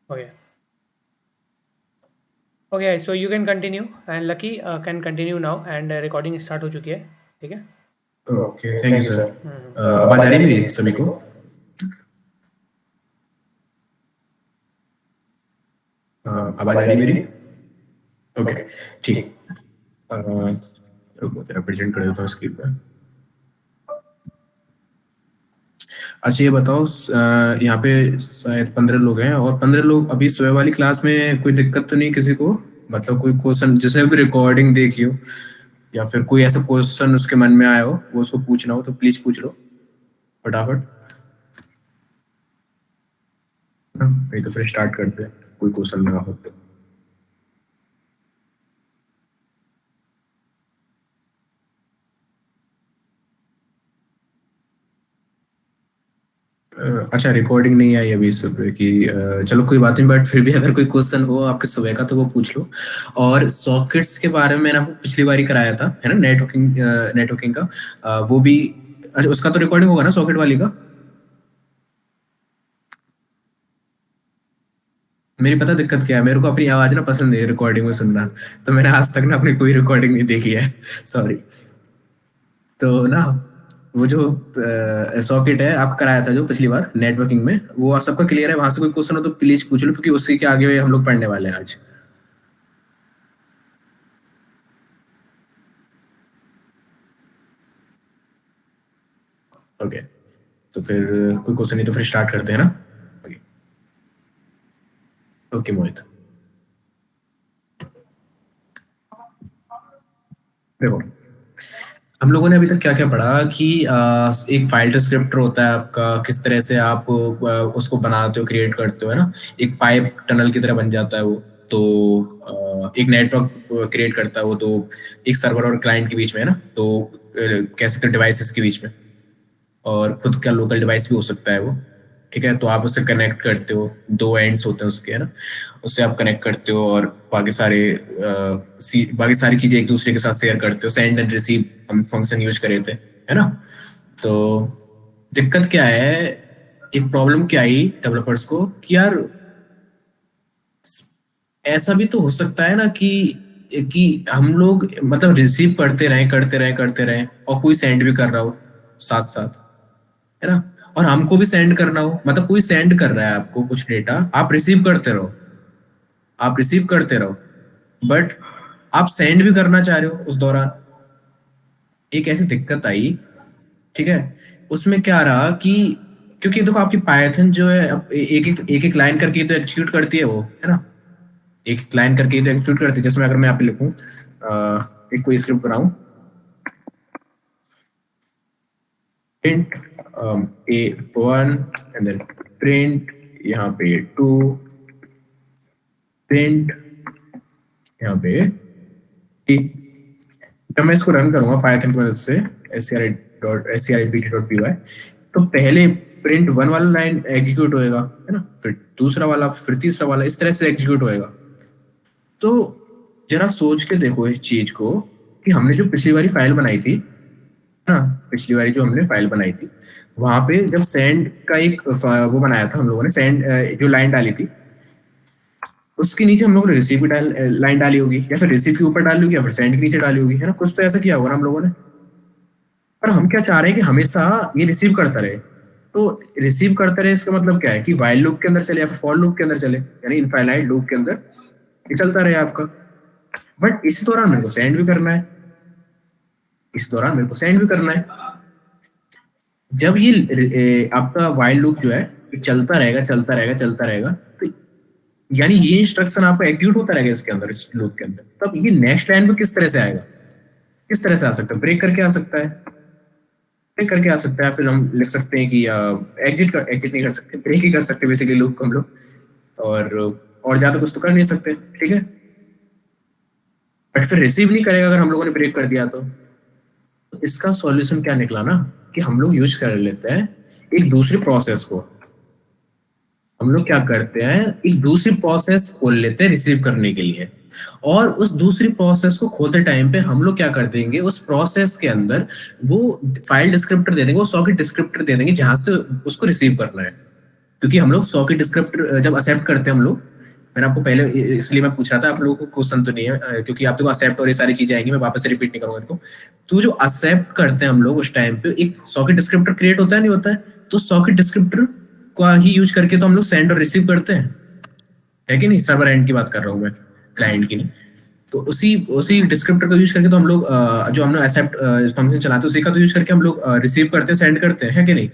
Okay. Okay, so you can continue and Lucky can continue now and recording start हो चुकी है, ठीक है? Okay, thank you Thank you, sir. sir. आवाज आ रही है मेरी सभी को? आवाज आ रही है मेरी? ओके, ठीक। रुको जरा प्रेजेंट कर देता हूँ स्क्रीन पे। अच्छा ये बताओ, यहाँ पे शायद 15 लोग हैं और 15 लोग अभी सुबह वाली क्लास में कोई दिक्कत तो नहीं किसी को? मतलब कोई क्वेश्चन जिसने भी रिकॉर्डिंग देखी हो या फिर कोई ऐसा क्वेश्चन उसके मन में आया हो वो उसको पूछना हो तो प्लीज पूछ लो फटाफट। नहीं तो फिर स्टार्ट करते हैं, कोई क्वेश्चन लगा हो तो। अच्छा रिकॉर्डिंग नहीं आई अभी सुबह की, चलो कोई बात नहीं, बट फिर भी अगर कोई क्वेश्चन हो आपके सुबह का तो वो पूछ लो। और सॉकेट्स के बारे में मैंने आपको पिछली बार ही कराया था, है ना, नेटवर्किंग का, वो भी। अच्छा उसका तो रिकॉर्डिंग होगा ना सॉकेट वाली का? मेरी पता दिक्कत क्या है, मेरे को अपनी आवाज ना पसंद नहीं है रिकॉर्डिंग में सुनना, तो मैंने आज तक ना अपनी कोई रिकॉर्डिंग नहीं देखी है। सॉरी। तो ना वो जो सॉकेट है आपका कराया था जो पिछली बार नेटवर्किंग में, वो आप सबका क्लियर है? वहां से कोई क्वेश्चन हो तो प्लीज पूछ लो क्योंकि उसी के आगे हम लोग पढ़ने वाले हैं आज। ओके, तो फिर कोई क्वेश्चन नहीं तो फिर स्टार्ट करते हैं ना। ओके, ओके मोहित। देखो हम लोगों ने अभी तक क्या क्या पढ़ा कि एक फाइल डिस्क्रिप्टर होता है आपका, किस तरह से आप उसको बनाते हो, क्रिएट करते हो, है ना। एक पाइप टनल की तरह बन जाता है वो। तो एक नेटवर्क क्रिएट करता है वो, तो एक सर्वर और क्लाइंट के बीच में, है ना। तो कह सकते हो डिवाइसेस के बीच में, और खुद का लोकल डिवाइस भी हो सकता है वो। ठीक है, तो आप उससे कनेक्ट करते हो, दो एंड्स होते हैं उसके, है ना। उससे आप कनेक्ट करते हो और बाकी सारी चीजें एक दूसरे के साथ शेयर करते हो। सेंड एंड रिसीव हम फंक्शन यूज करे थे, है ना। तो दिक्कत क्या है, एक प्रॉब्लम क्या आई डेवलपर्स को कि यार ऐसा भी तो हो सकता है ना कि हम लोग मतलब रिसीव करते रहे और कोई सेंड भी कर रहा हो साथ साथ, है ना। और हमको भी सेंड करना हो, मतलब कोई सेंड कर रहा है आपको कुछ डेटा, आप रिसीव करते रहो बट आप सेंड भी करना चाह रहे हो उस दौरान। एक ऐसी दिक्कत आई, ठीक है। उसमें क्या रहा कि क्योंकि देखो आपकी पाइथन जो है अब एक एक लाइन करके ही तो एग्जीक्यूट करती है वो, है ना। एक लाइन करके ही तो एग्जीक्यूट करती है। जैसे मैं अगर मैं यहाँ पे लिखूं एक कोई स्क्रिप्ट बनाऊं, print A1 and then print यहाँ पे 2, प्रिंट यहाँ पे 3। जब मैं इसको रन करूंगा पाइथन की मदद से scri.py, तो पहले प्रिंट 1 वाला लाइन एग्जीक्यूट होएगा, है ना, फिर दूसरा वाला, फिर तीसरा वाला, इस तरह से एग्जीक्यूट होएगा। तो जरा सोच के देखो इस चीज को कि हमने जो पिछली वाली फाइल बनाई थी ना, पिछली वाली जो हमने फाइल बनाई थी, वहां पे जब सेंड का एक वो बनाया था हम लोगों ने, सेंड जो लाइन डाली थी उसके नीचे हम लोगों ने रिसीव की लाइन डाली होगी, या फिर रिसीव के ऊपर डाली होगी, या फिर सेंड के नीचे डाली होगी, है ना। कुछ तो ऐसा किया होगा ना हम लोगों ने। पर हम क्या चाह रहे हैं कि हमेशा ये रिसीव करता रहे। तो रिसीव करता रहे इसका मतलब क्या है कि वाइल लूप के अंदर चले या फिर फॉर लूप के अंदर चले, यानी इनफाइनाइट लूप के अंदर ये चलता रहे आपका। बट इस दौरान मेरे को सेंड भी करना है, इस दौरान मेरे को सेंड भी करना है। जब ये आपका वाइल लूप जो है ये चलता रहेगा, तो यानी ये इंस्ट्रक्शन आपका एग्जीक्यूट होता रहेगा इसके अंदर, इस लूप के अंदर। तब ये नेक्स्ट लाइन पे किस तरह से आएगा, किस तरह से आ सकता है? ब्रेक करके आ सकता है, ब्रेक करके आ सकता है। फिर हम लिख सकते हैं कि एग्जिट नहीं कर सकते, ब्रेक ही कर सकते बेसिकली लूप को हम लोग। और ज्यादा कुछ तो कर नहीं सकते, ठीक है। बट फिर रिसीव नहीं करेगा अगर हम लोगों ने ब्रेक कर दिया तो इसका सॉल्यूशन क्या निकला ना, कि हम लोग यूज कर लेते हैं एक दूसरी प्रोसेस को। हम लोग क्या करते हैं, एक दूसरी प्रोसेस खोल लेते हैं रिसीव करने के लिए, और उस दूसरी प्रोसेस को खोलते टाइम पे हम लोग क्या कर देंगे, उस प्रोसेस के अंदर वो फाइल डिस्क्रिप्टर दे देंगे, वो सॉकेट डिस्क्रिप्टर दे देंगे जहां से उसको रिसीव करना है। क्योंकि हम लोग सॉकेट डिस्क्रिप्टर जब एक्सेप्ट करते हैं हम लोग, मैंने आपको पहले इसलिए मैं पूछ रहा था, आप लोगों को क्वेश्चन तो नहीं है क्योंकि आप तो एक्सेप्ट और ये सारी चीजें आएंगी, मैं वापस से रिपीट नहीं करूंगा इनको। तो जो एक्सेप्ट करते हैं हम लोग उस टाइम पे एक सॉकेट डिस्क्रिप्टर क्रिएट होता है, नहीं होता है? तो सॉकेट डिस्क्रिप्टर का ही यूज करके तो हम लोग सेंड और रिसीव करते हैं, है कि नहीं? सर्वर एंड की बात कर रहा हूँ मैं, क्लाइंट की नहीं। तो उसी उसी डिस्क्रिप्टर का यूज करके तो हम लोग जो हमने एक्सेप्ट फंक्शन चलाते हैं उसी का तो यूज करके हम लोग रिसीव करते हैं, सेंड करते हैं, है कि नहीं?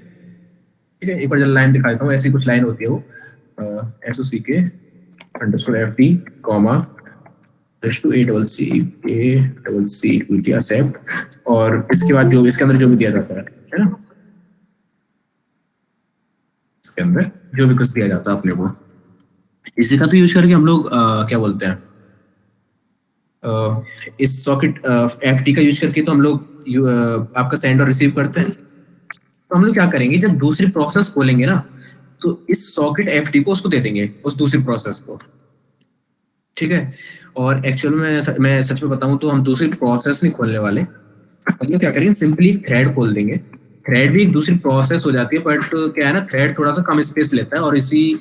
ठीक है, एक बार जरा लाइन दिखा देता हूँ, ऐसी कुछ लाइन होती है वो, SOCK underscore FD comma to A CC accept, और इसके बाद जो इसके अंदर जो भी दिया जाता है ना, इसके अंदर जो भी कुछ दिया जाता है अपने को, इसी का तो यूज करके हम लोग क्या बोलते हैं, इस सॉकेट FD का यूज करके तो हम लोग आपका सेंड और रिसीव करते हैं। तो हम लोग क्या करेंगे, जब दूसरी प्रोसेस खोलेंगे ना, तो इस सॉकेट FD को उसको दे देंगे, उस दूसरी प्रोसेस को, ठीक है? और एक्चुअल में मैं सच में बताऊं तो हम दूसरी प्रोसेस नहीं खोलने वाले, हम लोग क्या करेंगे, सिंपली थ्रेड खोल देंगे। थ्रेड भी एक दूसरी प्रोसेस हो जाती है, बट क्या है ना, थ्रेड थोड़ा सा कम स्पेस लेता है और इसी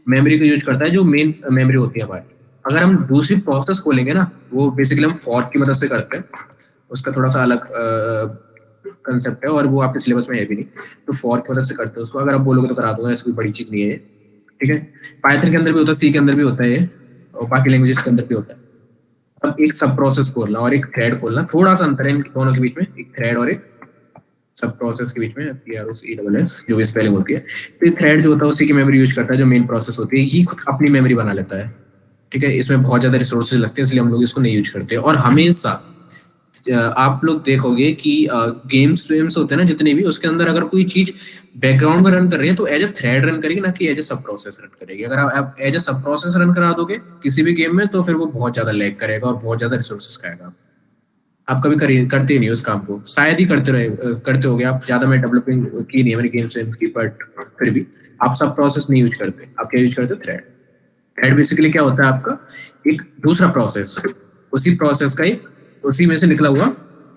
मेमोरी को यूज करता है जो मेन मेमोरी होती है हमारी। अगर हम दूसरी प्रोसेस खोलेंगे ना, वो बेसिकली हम फॉर्क की मदद से करते हैं, उसका थोड़ा सा अलग कंसेप्ट है और वो आपके सिलेबस में है भी नहीं, तो फॉर्क की मदद से करते हैं उसको। अगर आप बोलोगे तो करा दूंगा, ऐसी कोई बड़ी चीज नहीं है ये, ठीक है? पाइथन के अंदर भी होता है, सी के अंदर भी होता है ये, और बाकी लैंग्वेजेस के अंदर भी होता है। अब एक सब प्रोसेस खोलना और एक थ्रेड खोलना, थोड़ा सा अंतर है इन दोनों के बीच में, एक थ्रेड और एक सब प्रोसेस के बीच में, PROCESS जो भी स्पेलिंग होती है। तो थ्रेड जो होता है उसी की मेमोरी यूज करता है, जो मेन प्रोसेस होती है, ये खुद अपनी मेमोरी बना लेता है, ठीक है? इसमें बहुत ज्यादा रिसोर्सेज लगते हैं, इसलिए हम लोग इसको नहीं यूज करते। और हमेशा आप लोग देखोगे कि गेम्स वेम्स होते हैं ना जितने भी, उसके अंदर अगर कोई चीज बैकग्राउंड में रन कर रही है तो एज ए थ्रेड रन करेगी, ना कि एज ए सब प्रोसेस रन करेगी। अगर आप एज ए सब प्रोसेस रन करा दोगे किसी भी गेम में, तो फिर वो बहुत ज्यादा लैग करेगा और बहुत ज्यादा रिसोर्सेज खाएगा। आप कभी करिए, करते ही नहीं उस काम को, शायद ही करते रहे, करते होगे आप ज्यादा। मैं डेवलपिंग की नहीं है मेरी गेम्स वेम्स की, बट फिर भी आप सब प्रोसेस नहीं यूज करते, आप क्या यूज करते हो? थ्रेड। थ्रेड बेसिकली क्या होता है आपका, एक दूसरा प्रोसेस, उसी प्रोसेस का एक, उसी में से निकला हुआ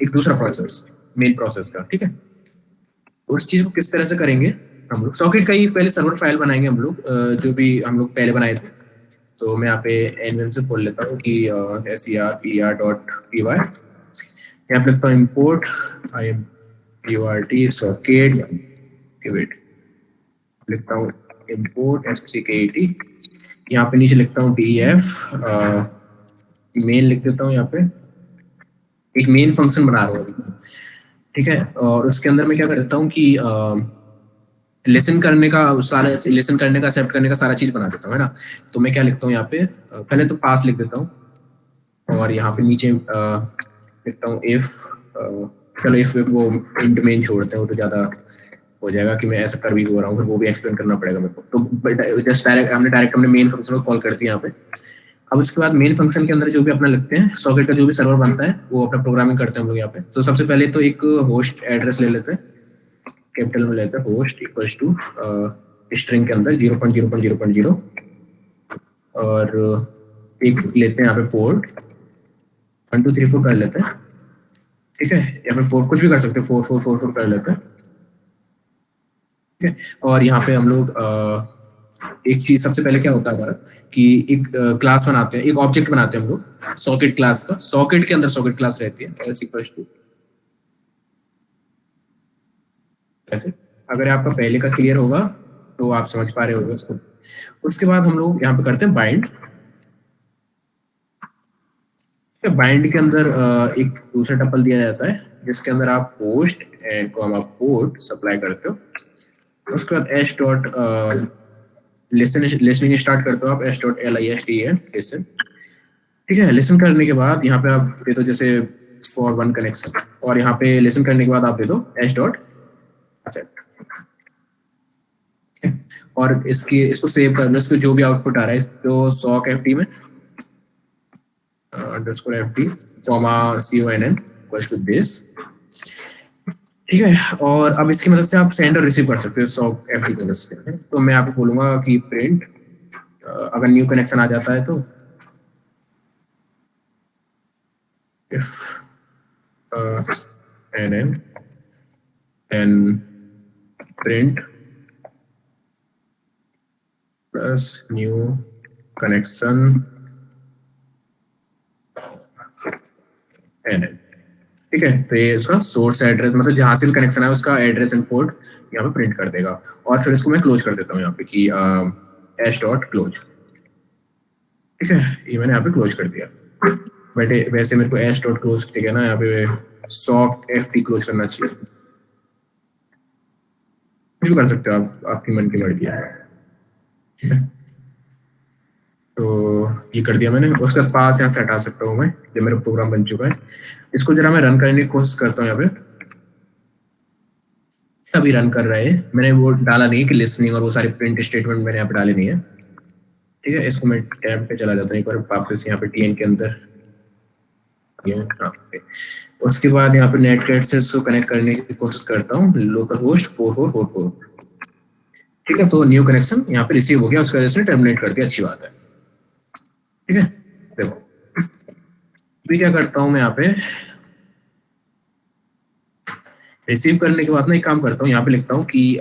एक दूसरा प्रोसेस, मेन प्रोसेस का, ठीक है? उस चीज को किस तरह से करेंगे, हम लोग सॉकेट का ही पहले सर्वर फाइल बनाएंगे हम लोग, जो भी हम लोग पहले बनाए थे। तो मैं यहाँ पे एनवन से खोल लेता हूँ कि ser.py, यहाँ पे लिखता हूँ इम्पोर्ट import सॉकेट, वेट, लिखता हूँ इम्पोर्ट SCKET, यहाँ पे नीचे लिखता हूँ def मेन लिख देता हूँ, यहाँ पे एक मेन फंक्शन बना रहा हूँ, ठीक है? और उसके अंदर मैं क्या कर देता हूँ कि लिसन करने का सारा, लिसन करने का, एक्सेप्ट करने का सारा चीज बना देता हूँ, है ना? तो मैं क्या लिखता हूँ यहाँ पे, पहले तो पास लिख देता हूँ, और यहाँ पे नीचे लिखता हूँ इफ, चलो इफ वो इंट मेन छोड़ते हैं, वो तो ज्यादा हो जाएगा कि मैं ऐसा कर भी हो रहा हूँ, फिर वो भी एक्सप्लेन करना पड़ेगा मेरे को। तो जस्ट डायरेक्ट हमने मेन फंक्शन को कॉल कर दिया यहाँ पे। अब उसके बाद मेन फंक्शन के अंदर जो भी अपना लिखते हैं, सॉकेट का जो भी सर्वर बनता है वो अपना प्रोग्रामिंग करते हैं हम लोग यहाँ पे। तो सबसे पहले तो एक होस्ट एड्रेस ले लेते हैं, कैपिटल में लेते हैं, होस्ट इक्वल्स टू स्ट्रिंग के अंदर 0.0.0.0, और एक लेते हैं यहाँ पे पोर्ट 1234 कर लेते हैं, ठीक है? या फिर 4 कुछ भी कर सकते हैं, 4444 कर लेते हैं, ठीक है? और यहाँ पे हम लोग एक चीज सबसे पहले क्या होता है हमारा कि एक क्लास बनाते हैं, एक ऑब्जेक्ट बनाते हैं हम लोग सॉकेट क्लास का। सॉकेट के अंदर सॉकेट क्लास रहती है एल्स इक्वल्स टू, ऐसे। अगर आपका पहले का क्लियर होगा तो आप समझ पा रहे होंगे उसको। उसके बाद हम लोग यहाँ पे करते हैं बाइंड। बाइंड के अंदर एक दूसरा टपल दिया जाता है जिसके अंदर आप post and comma port supply करते हो। उसके बाद एच डॉट लिसनिंग स्टार्ट करते हो आप, S.listen लिसन, ठीक है? लिसन करने के बाद यहाँ पे आप दे दो जैसे फॉर वन कनेक्शन, और यहाँ पे लिसन करने के बाद आप दे दो S.accept, और इसको सेव कर लो। इसको जो भी आउटपुट आ रहा है तो सॉक FD में underscore FD comma CONN equals to this, ठीक है? और अब इसकी मदद से आप सेंड और रिसीव कर सकते हो सॉक FD की मदद से। तो मैं आपको बोलूंगा कि प्रिंट, अगर न्यू कनेक्शन आ जाता है तो if NN and print plus new connection n, ठीक है। तो ये उसका सोर्स एड्रेस, मतलब जहां से भी कनेक्शन है उसका एड्रेस एंड पोर्ट यहाँ पे प्रिंट कर देगा। और फिर इसको मैं क्लोज कर देता हूँ यहाँ पे कि एच डॉट क्लोज, ठीक है। ये मैंने यहाँ पे क्लोज कर दिया। बट वैसे मेरे को एच डॉट क्लोज चाहिए ना, यहाँ पे सॉफ्ट एफ टी क्लोज करना चाहिए। कुछ भी कर सकते हो आप, आपकी मन की मर्जी है, ठीक है। तो ये कर दिया मैंने। उसके बाद पाथ यहाँ से हटा सकता हूँ मैं, जब मेरा प्रोग्राम बन चुका है। इसको जरा मैं रन करने की कोशिश करता हूँ यहाँ पे। अभी रन कर रहा है, मैंने वो डाला नहीं कि लिसनिंग और वो सारे प्रिंट स्टेटमेंट मैंने यहाँ पे डाले नहीं है, ठीक है। इसको मैं टैब पे चला जाता हूँ एक बार वापस यहाँ पे टीएन के अंदर। हाँ, उसके बाद यहाँ पे नेटकैट से इसको कनेक्ट करने की कोशिश करता हूँ, लोकल होस्ट 4444, ठीक है। तो न्यू कनेक्शन यहाँ पे रिसीव हो गया, उसकी वजह से टर्मिनेट कर दिया, अच्छी बात है, ठीक है। देखो अभी क्या करता हूँ मैं, यहाँ पे रिसीव करने के बाद ना एक काम करता हूँ, यहाँ पे लिखता हूँ कि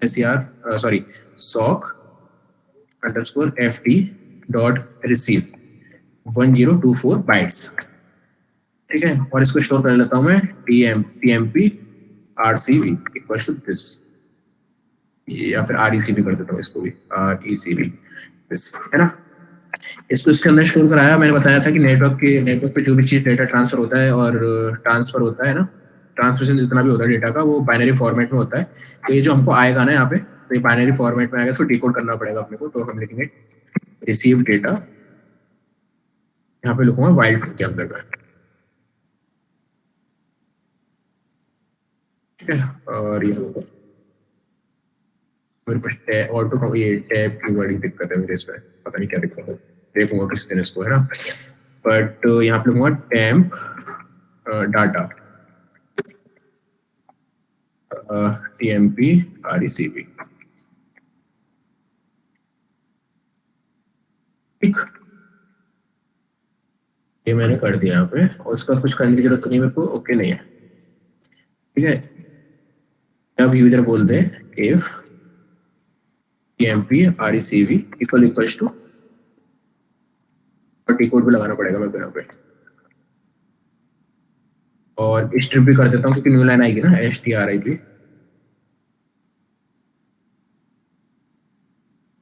SCR sorry sock underscore FT dot receive 1024 bytes, ठीक है। और इसको स्टोर कर लेता हूँ मैं TMP RCV equal to this, या फिर RECV कर देता हूँ इसको भी, RECV दिस, है ना। इसको इसके अंदर स्टोर कराया। मैंने बताया था कि नेटवर्क पे जो भी चीज डेटा ट्रांसफर होता है और ट्रांसफर होता है ना, ट्रांसमिशन जितना भी होता है डेटा का, वो बाइनरी फॉर्मेट में होता है। तो ये जो हमको आएगा ना यहाँ पे, तो ये बाइनरी फॉर्मेट में आएगा, इसको डिकोड करना पड़ेगा अपने को। तो हम लिखेंगे रिसीव डेटा, यहाँ पे लिखूंगा वाइल्ड के अंदर का, ठीक है। और ये मेरे पास ऑटो का ये टैब की बड़ी दिक्कत है मेरे इसमें, पता नहीं क्या दिक्कत है, देखूंगा किस दिन इसको, है ना। बट यहाँ पे लिखूंगा टेम्प डाटा TMP RECV, ठीक। ये मैंने कर दिया यहाँ पे, और उसका कुछ करने की जरूरत नहीं मेरे को, ओके नहीं है, ठीक है। अब यूजर बोल दे if TMP RECV equals to, और टी कोड भी लगाना पड़ेगा मेरे को यहाँ पे, और स्ट्रिप भी कर देता हूँ क्योंकि न्यू लाइन आएगी ना, STRIP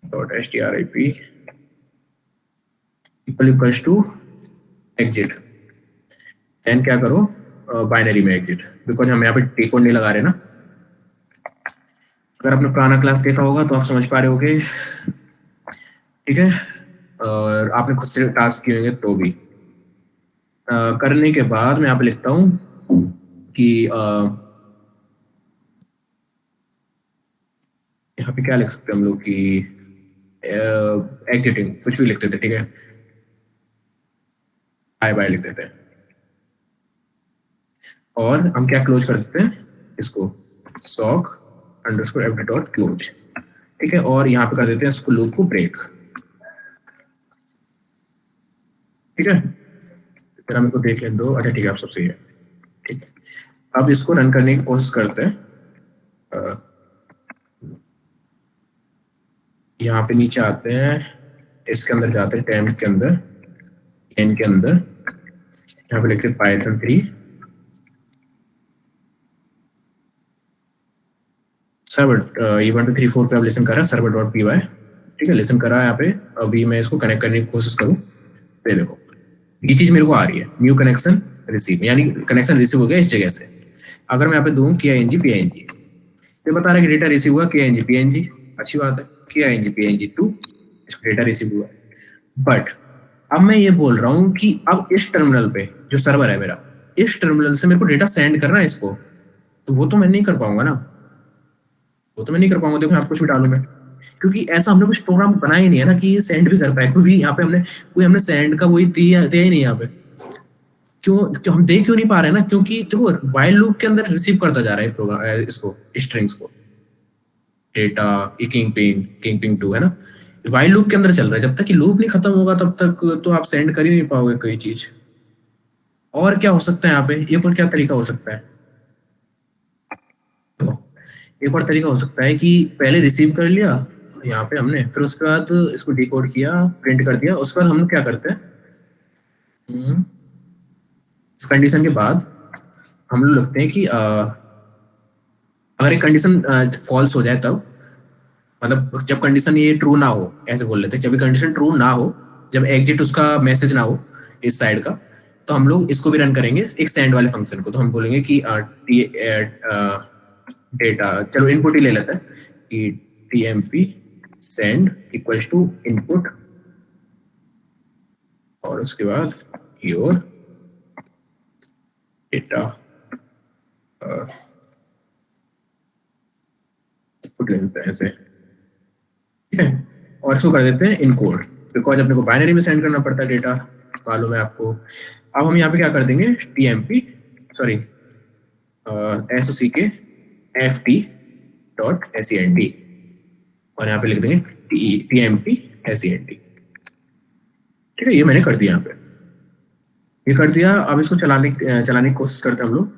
dot STRIP equals to exit. And क्या करो, बाइनरी में एग्जिट, बिकॉज हम यहाँ पे टी कोड नहीं लगा रहे ना। अगर आपने पुराना क्लास देखा होगा तो आप समझ पा रहे होगे, ठीक है। और आपने खुद से टास्क किए होंगे तो भी। करने के बाद मैं यहाँ पे लिखता हूँ कि यहाँ पे क्या लिख सकते हैं हम लोग कि एग्जिटिंग, कुछ भी लिख देते, ठीक है। बाय बाय लिख देते हैं, और हम क्या क्लोज कर देते हैं इसको, sock underscore FT dot close, ठीक है। और यहाँ पे कर देते हैं इसको लूप को ब्रेक, ठीक है। फिर हम इसको देख लें दो, अच्छा ठीक है, आप सब सही है, ठीक है। अब इसको रन करने की कोशिश करते हैं। यहाँ पे नीचे आते हैं, इसके अंदर जाते हैं, टेम्प के अंदर, एन के अंदर, यहाँ पे लिखते हैं पाइथन 3 सर्वर 1 2 3 4 पे अब लिसन कर रहा है सर्वर डॉट py, ठीक है। लिसन कर रहा है यहाँ पे। अभी मैं इसको कनेक्ट करने की कोशिश करूँ, ये देखो ये चीज मेरे को आ रही है, न्यू कनेक्शन रिसीव, यानी कनेक्शन रिसीव हो गया इस जगह से। अगर मैं यहाँ पे दूं KING PNG, ये बता रहा है कि डेटा रिसीव हुआ KING PNG, अच्छी बात है, KING PNG 2 डेटा रिसीव हुआ। बट अब मैं ये बोल रहा हूँ कि अब इस टर्मिनल पे जो सर्वर है मेरा, इस टर्मिनल से मेरे को डेटा सेंड करना है इसको, तो वो तो मैं नहीं कर पाऊंगा ना, वो तो मैं नहीं कर पाऊंगा। देखो यहाँ कुछ भी डालू मैं, क्योंकि ऐसा हमने कुछ प्रोग्राम बनाया ही नहीं है ना कि ये सेंड भी कर पाए, क्योंकि यहाँ पे हमने सेंड का वही दिया ही नहीं यहाँ पे। क्यों हम देख क्यों नहीं पा रहे हैं ना, क्योंकि देखो वाइल लूप के अंदर रिसीव करता जा रहा है प्रोग्राम इसको, स्ट्रिंग्स को, डेटा किंग पिंग 2 है ना, वाइल लूप के अंदर चल रहा है। जब तक कि लूप नहीं खत्म होगा तब तक तो आप सेंड कर ही नहीं पाओगे कोई चीज। और क्या हो सकता है यहाँ पे, एक और क्या तरीका हो सकता है, तो एक और तरीका हो सकता है कि पहले रिसीव कर लिया, यहाँ पे हमने, फिर उसके बाद इसको डिकोड किया, प्रिंट कर दिया। उसके बाद हम लोग क्या करते हैं, इस कंडीशन के बाद हम लोग लिखते हैं कि अगर एक कंडीशन फॉल्स हो जाए तब, मतलब जब कंडीशन ये ट्रू ना हो, ऐसे बोल लेते हैं, जब कंडीशन ट्रू ना हो, जब एग्जिट उसका मैसेज ना हो इस साइड का, तो हम लोग इसको भी रन करेंगे, एक सेंड वाले फंक्शन को। तो हम बोलेंगे कि डेटा, चलो इनपुट ही ले लेते हैं कि TMP send equals to input, और उसके बाद योर डेटा इनपुट ले लेते हैं ऐसे, ठीक है। और इसको कर देते हैं इनकोड, बिकॉज अपने को बाइनरी में सेंड करना पड़ता है डेटा, मालूम है आपको। अब हम यहाँ पे क्या कर देंगे, टीएमपी सॉरी एसओसी के ft डॉट सेंड, और यहाँ पे लिख देंगे टीएमपी सेंड, ठीक है। ये मैंने कर दिया, यहाँ पे ये कर दिया। अब इसको चलाने की कोशिश करते हैं हम लोग।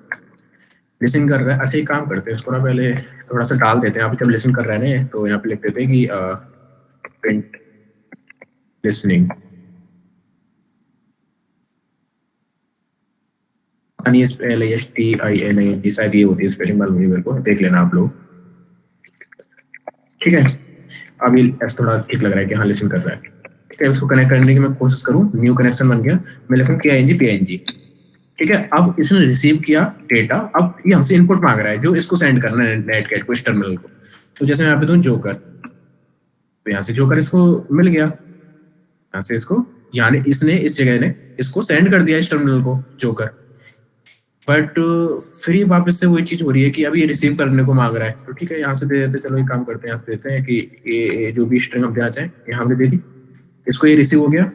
लिसन कर रहा है, अच्छा एक काम करते हैं, इसको ना पहले थोड़ा सा डाल देते हैं। यहाँ पे जब लिसन कर रहे हैं तो यहाँ पे लिख देते हैं कि प्रिंट लिसनिंग, LISTING, शायद ये होती है स्पेलिंग, मालूम नहीं मेरे को, देख लेना आप लोग, ठीक है। अब ये ऐसा थोड़ा ठीक लग रहा है कि हाँ लिसन कर रहा है, ठीक है। इसको कनेक्ट करने की मैं कोशिश करूँ, न्यू कनेक्शन बन गया, मैं लिखूँ PNG, ठीक है। अब इसने रिसीव किया डेटा, अब ये हमसे इनपुट मांग रहा है जो इसको सेंड करना है नेटकैट को, इस टर्मिनल को। तो जैसे मैं यहाँ पे दूं जोकर, तो यहाँ से जोकर इसको मिल गया, यहाँ से इसको, यानी इसने इस जगह ने इसको सेंड कर दिया इस टर्मिनल को जोकर। बट फिर वापस से वही चीज हो रही है कि अब ये रिसीव करने को मांग रहा है, तो ठीक है यहाँ से दे देते, चलो एक काम करते हैं, यहाँ से देते हैं कि ये जो भी स्ट्रिंग हम देना चाहें, यहाँ हमने दे दी, इसको ये रिसीव हो गया।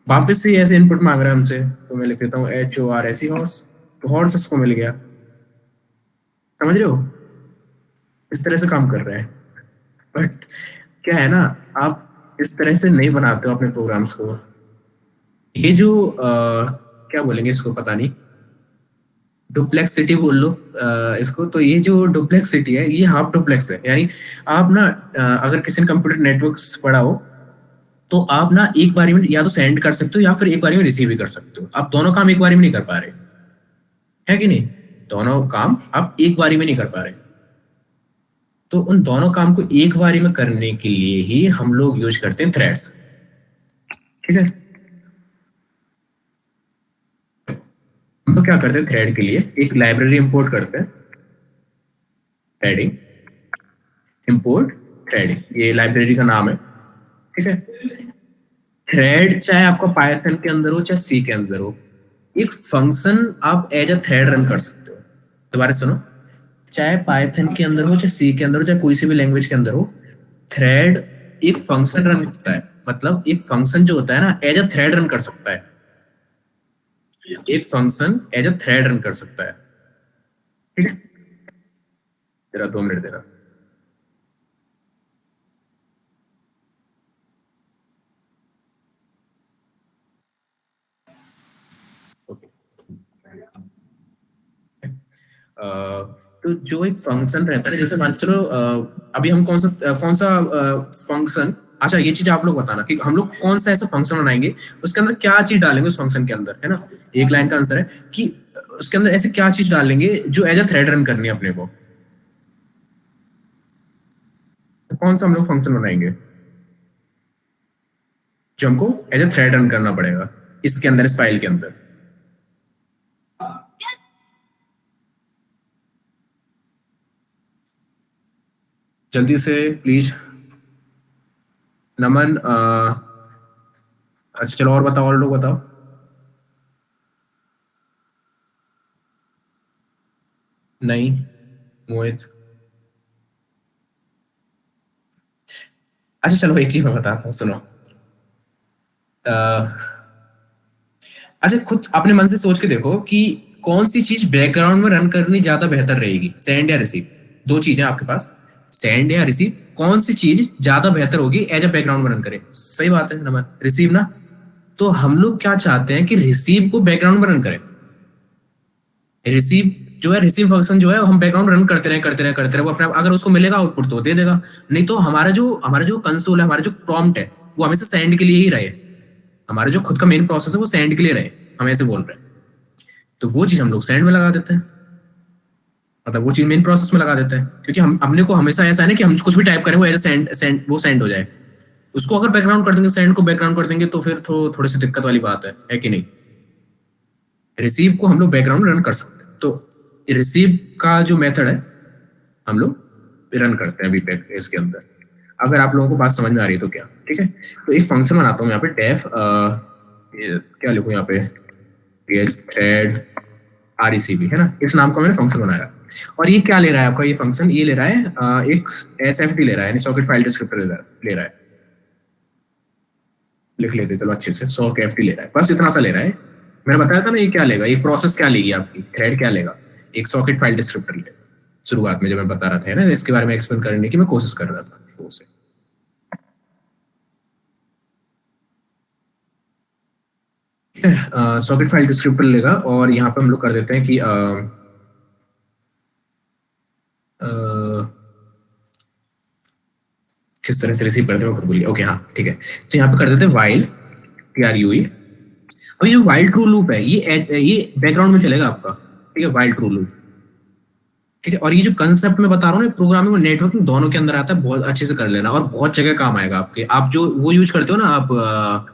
वापस से ऐसे इनपुट मांग रहा है हमसे, तो मैं लिख देता हूँ HORSE हॉर्स, तो हॉर्स इसको मिल गया, समझ रहे हो, इस तरह से काम कर रहा है। बट क्या है ना, आप इस तरह से नहीं बनाते हो अपने प्रोग्राम्स को। ये जो क्या बोलेंगे इसको, पता नहीं, डुप्लेक्सिटी बोल लो इसको। तो ये जो डुप्लेक्सिटी है, ये हाफ डुप्लेक्स है, यानी आप ना अगर किसी ने कंप्यूटर नेटवर्क्स पढ़ा हो, तो आप ना एक बारी में या तो सेंड कर सकते हो या फिर एक बारी में रिसीव भी कर सकते हो। आप दोनों काम एक बारी में नहीं कर पा रहे, है कि नहीं, दोनों काम आप एक बारी में नहीं कर पा रहे। तो उन दोनों काम को एक बारी में करने के लिए ही हम लोग यूज करते हैं थ्रेड्स, ठीक है। हम लोग क्या करते हैं, थ्रेड के लिए एक लाइब्रेरी इंपोर्ट करते हैं, थ्रेडिंग इंपोर्ट थ्रेडिंग, ये लाइब्रेरी का नाम है, ठीक है। थ्रेड चाहे आपका पाइथन के अंदर हो चाहे सी के अंदर हो, एक फंक्शन आप एज अ थ्रेड रन कर सकते हो। दोबारा सुनो, चाहे पाइथन के अंदर हो चाहे सी के अंदर हो चाहे कोई सी भी लैंग्वेज के अंदर हो, थ्रेड एक फंक्शन रन करता है। मतलब एक फंक्शन जो होता है ना, एज अ थ्रेड रन कर सकता है, एक function as a thread run कर सकता है, ठीक है। तेरा 2 मिनट देना। तो जो एक फंक्शन रहता है, जैसे मान चलो अभी हम कौन सा फंक्शन, अच्छा ये चीज आप लोग बताना कि हम लोग कौन सा ऐसा फंक्शन बनाएंगे, उसके अंदर क्या चीज डालेंगे उस फंक्शन के अंदर, है ना। एक लाइन का आंसर है कि उसके अंदर ऐसे क्या चीज डालेंगे जो एज अ थ्रेड रन करनी है अपने को। तो कौन सा हम लोग फंक्शन बनाएंगे जो हमको एज अ थ्रेड रन करना पड़ेगा इसके अंदर, इस फाइल के अंदर। जल्दी से प्लीज नमन, अच्छा चलो और बताओ, और लोग बताओ। नहीं, मोहित, अच्छा चलो एक चीज मैं बताता हूँ, सुनो। अच्छा खुद अपने मन से सोच के देखो कि कौन सी चीज बैकग्राउंड में रन करनी ज्यादा बेहतर रहेगी, सेंड या रिसीव। दो चीजें आपके पास, सेंड या रिसीव, कौन सी चीज ज्यादा बेहतर होगी एज अ बैकग्राउंड में रन करे। सही बात है नमन, रिसीव ना। तो हम लोग क्या चाहते हैं कि रिसीव को बैकग्राउंड में रन करें। रिसीव जो है रिसीव फंक्शन जो है हम बैकग्राउंड रन करते रहे वो अपने आप अगर उसको मिलेगा आउटपुट तो दे देगा, नहीं तो हमारा जो कंसोल है, हमारा जो प्रॉम्प्ट है वो हमेशा सेंड के लिए ही रहे, हमारा जो खुद का मेन प्रोसेस है वो सेंड के लिए रहे, हम ऐसे बोल रहे हैं। तो वो चीज हम लोग सेंड में लगा देते हैं, मतलब वो चीज मेन प्रोसेस में लगा देते हैं, क्योंकि हमने को हमेशा ऐसा है ना कि हम कुछ भी टाइप करें वो एज सेंड वो सेंड हो जाए। उसको अगर बैकग्राउंड कर देंगे, सेंड को बैकग्राउंड कर देंगे तो फिर थोड़ी सी दिक्कत वाली बात है कि नहीं। रिसीव को हम लोग बैकग्राउंड रन कर सकते हैं, तो रिसीव का जो मेथड है हम लोग रन करते हैं अभी तक इसके अंदर। अगर आप लोगों को बात समझ में आ रही है तो क्या, ठीक है। तो एक फंक्शन बनाता हूँ यहाँ पे डेफ क्या लिखूँ यहाँ पे, थ्रेड RECV है ना, इस नाम का मैंने फंक्शन बनाया। और ये क्या ले रहा है आपका, ये फंक्शन ये ले रहा है एक SFD ले रहा है, सॉकेट फाइल डिस्क्रिप्टर ले रहा है। लिख लेते चलो अच्छे से, सॉकेट FD ले रहा है, बस इतना सा ले रहा है। मैंने बताया था ना ये क्या लेगा, एक प्रोसेस क्या लेगी आपकी, थ्रेड क्या लेगा, एक सॉकेट फाइल डिस्क्रिप्टर ले। शुरुआत में जब मैं बता रहा था ना, इसके बारे में एक्सप्लेन करने की मैं कोशिश कर रहा था उसे। सॉकेट फाइल डिस्क्रिप्टर लेगा और यहाँ पे हम लोग कर देते हैं कि किस तरह से रिसीव करते हैं खुद बोलिए, ओके हाँ ठीक है। तो यहाँ पे कर देते हैं वाइल TRUE। अब ये वाइल ट्रू लूप है ये बैकग्राउंड में चलेगा आपका, ठीक है, वाइल ट्रू लूप, ठीक है। और ये जो कंसेप्ट मैं बता रहा हूँ ना, प्रोग्रामिंग और नेटवर्किंग दोनों के अंदर आता है, बहुत अच्छे से कर लेना और बहुत जगह काम आएगा आपके। आप जो वो यूज करते हो ना आप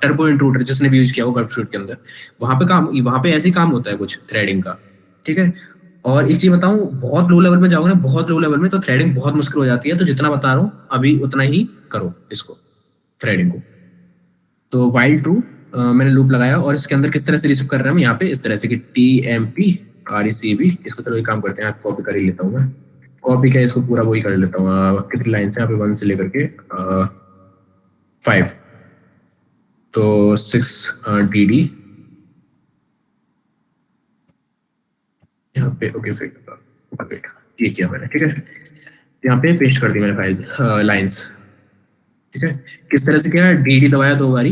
टर्बो इंट्रूडर, जिसने भी यूज किया हो वेबसाइट के अंदर, वहां पे ऐसे ही काम होता है कुछ थ्रेडिंग का, ठीक है। और एक चीज बताऊं, बहुत लो लेवल में जाओगे ना, बहुत लो लेवल में तो थ्रेडिंग बहुत मुश्किल हो जाती है, तो जितना बता रहा हूँ अभी उतना ही करो इसको, थ्रेडिंग को। तो वाइल ट्रू मैंने लूप लगाया और इसके अंदर किस तरह से रिसीव कर रहे हैं हम यहाँ पे, इस तरह से कि TMP RECV। इसको चलो एक काम करते हैं, कॉपी कर ही लेता हूँ मैं, कॉपी क्या इसको पूरा वही कर लेता हूँ। कितनी लाइन से यहाँ पे 1 से लेकर के 5, तो 6 DD यहाँ पे, ओके वेट ये किया मैंने, ठीक है। यहाँ पे पेस्ट कर दी मैंने फाइल लाइंस, ठीक है। किस तरह से क्या है, DD दबाया 2 बारी,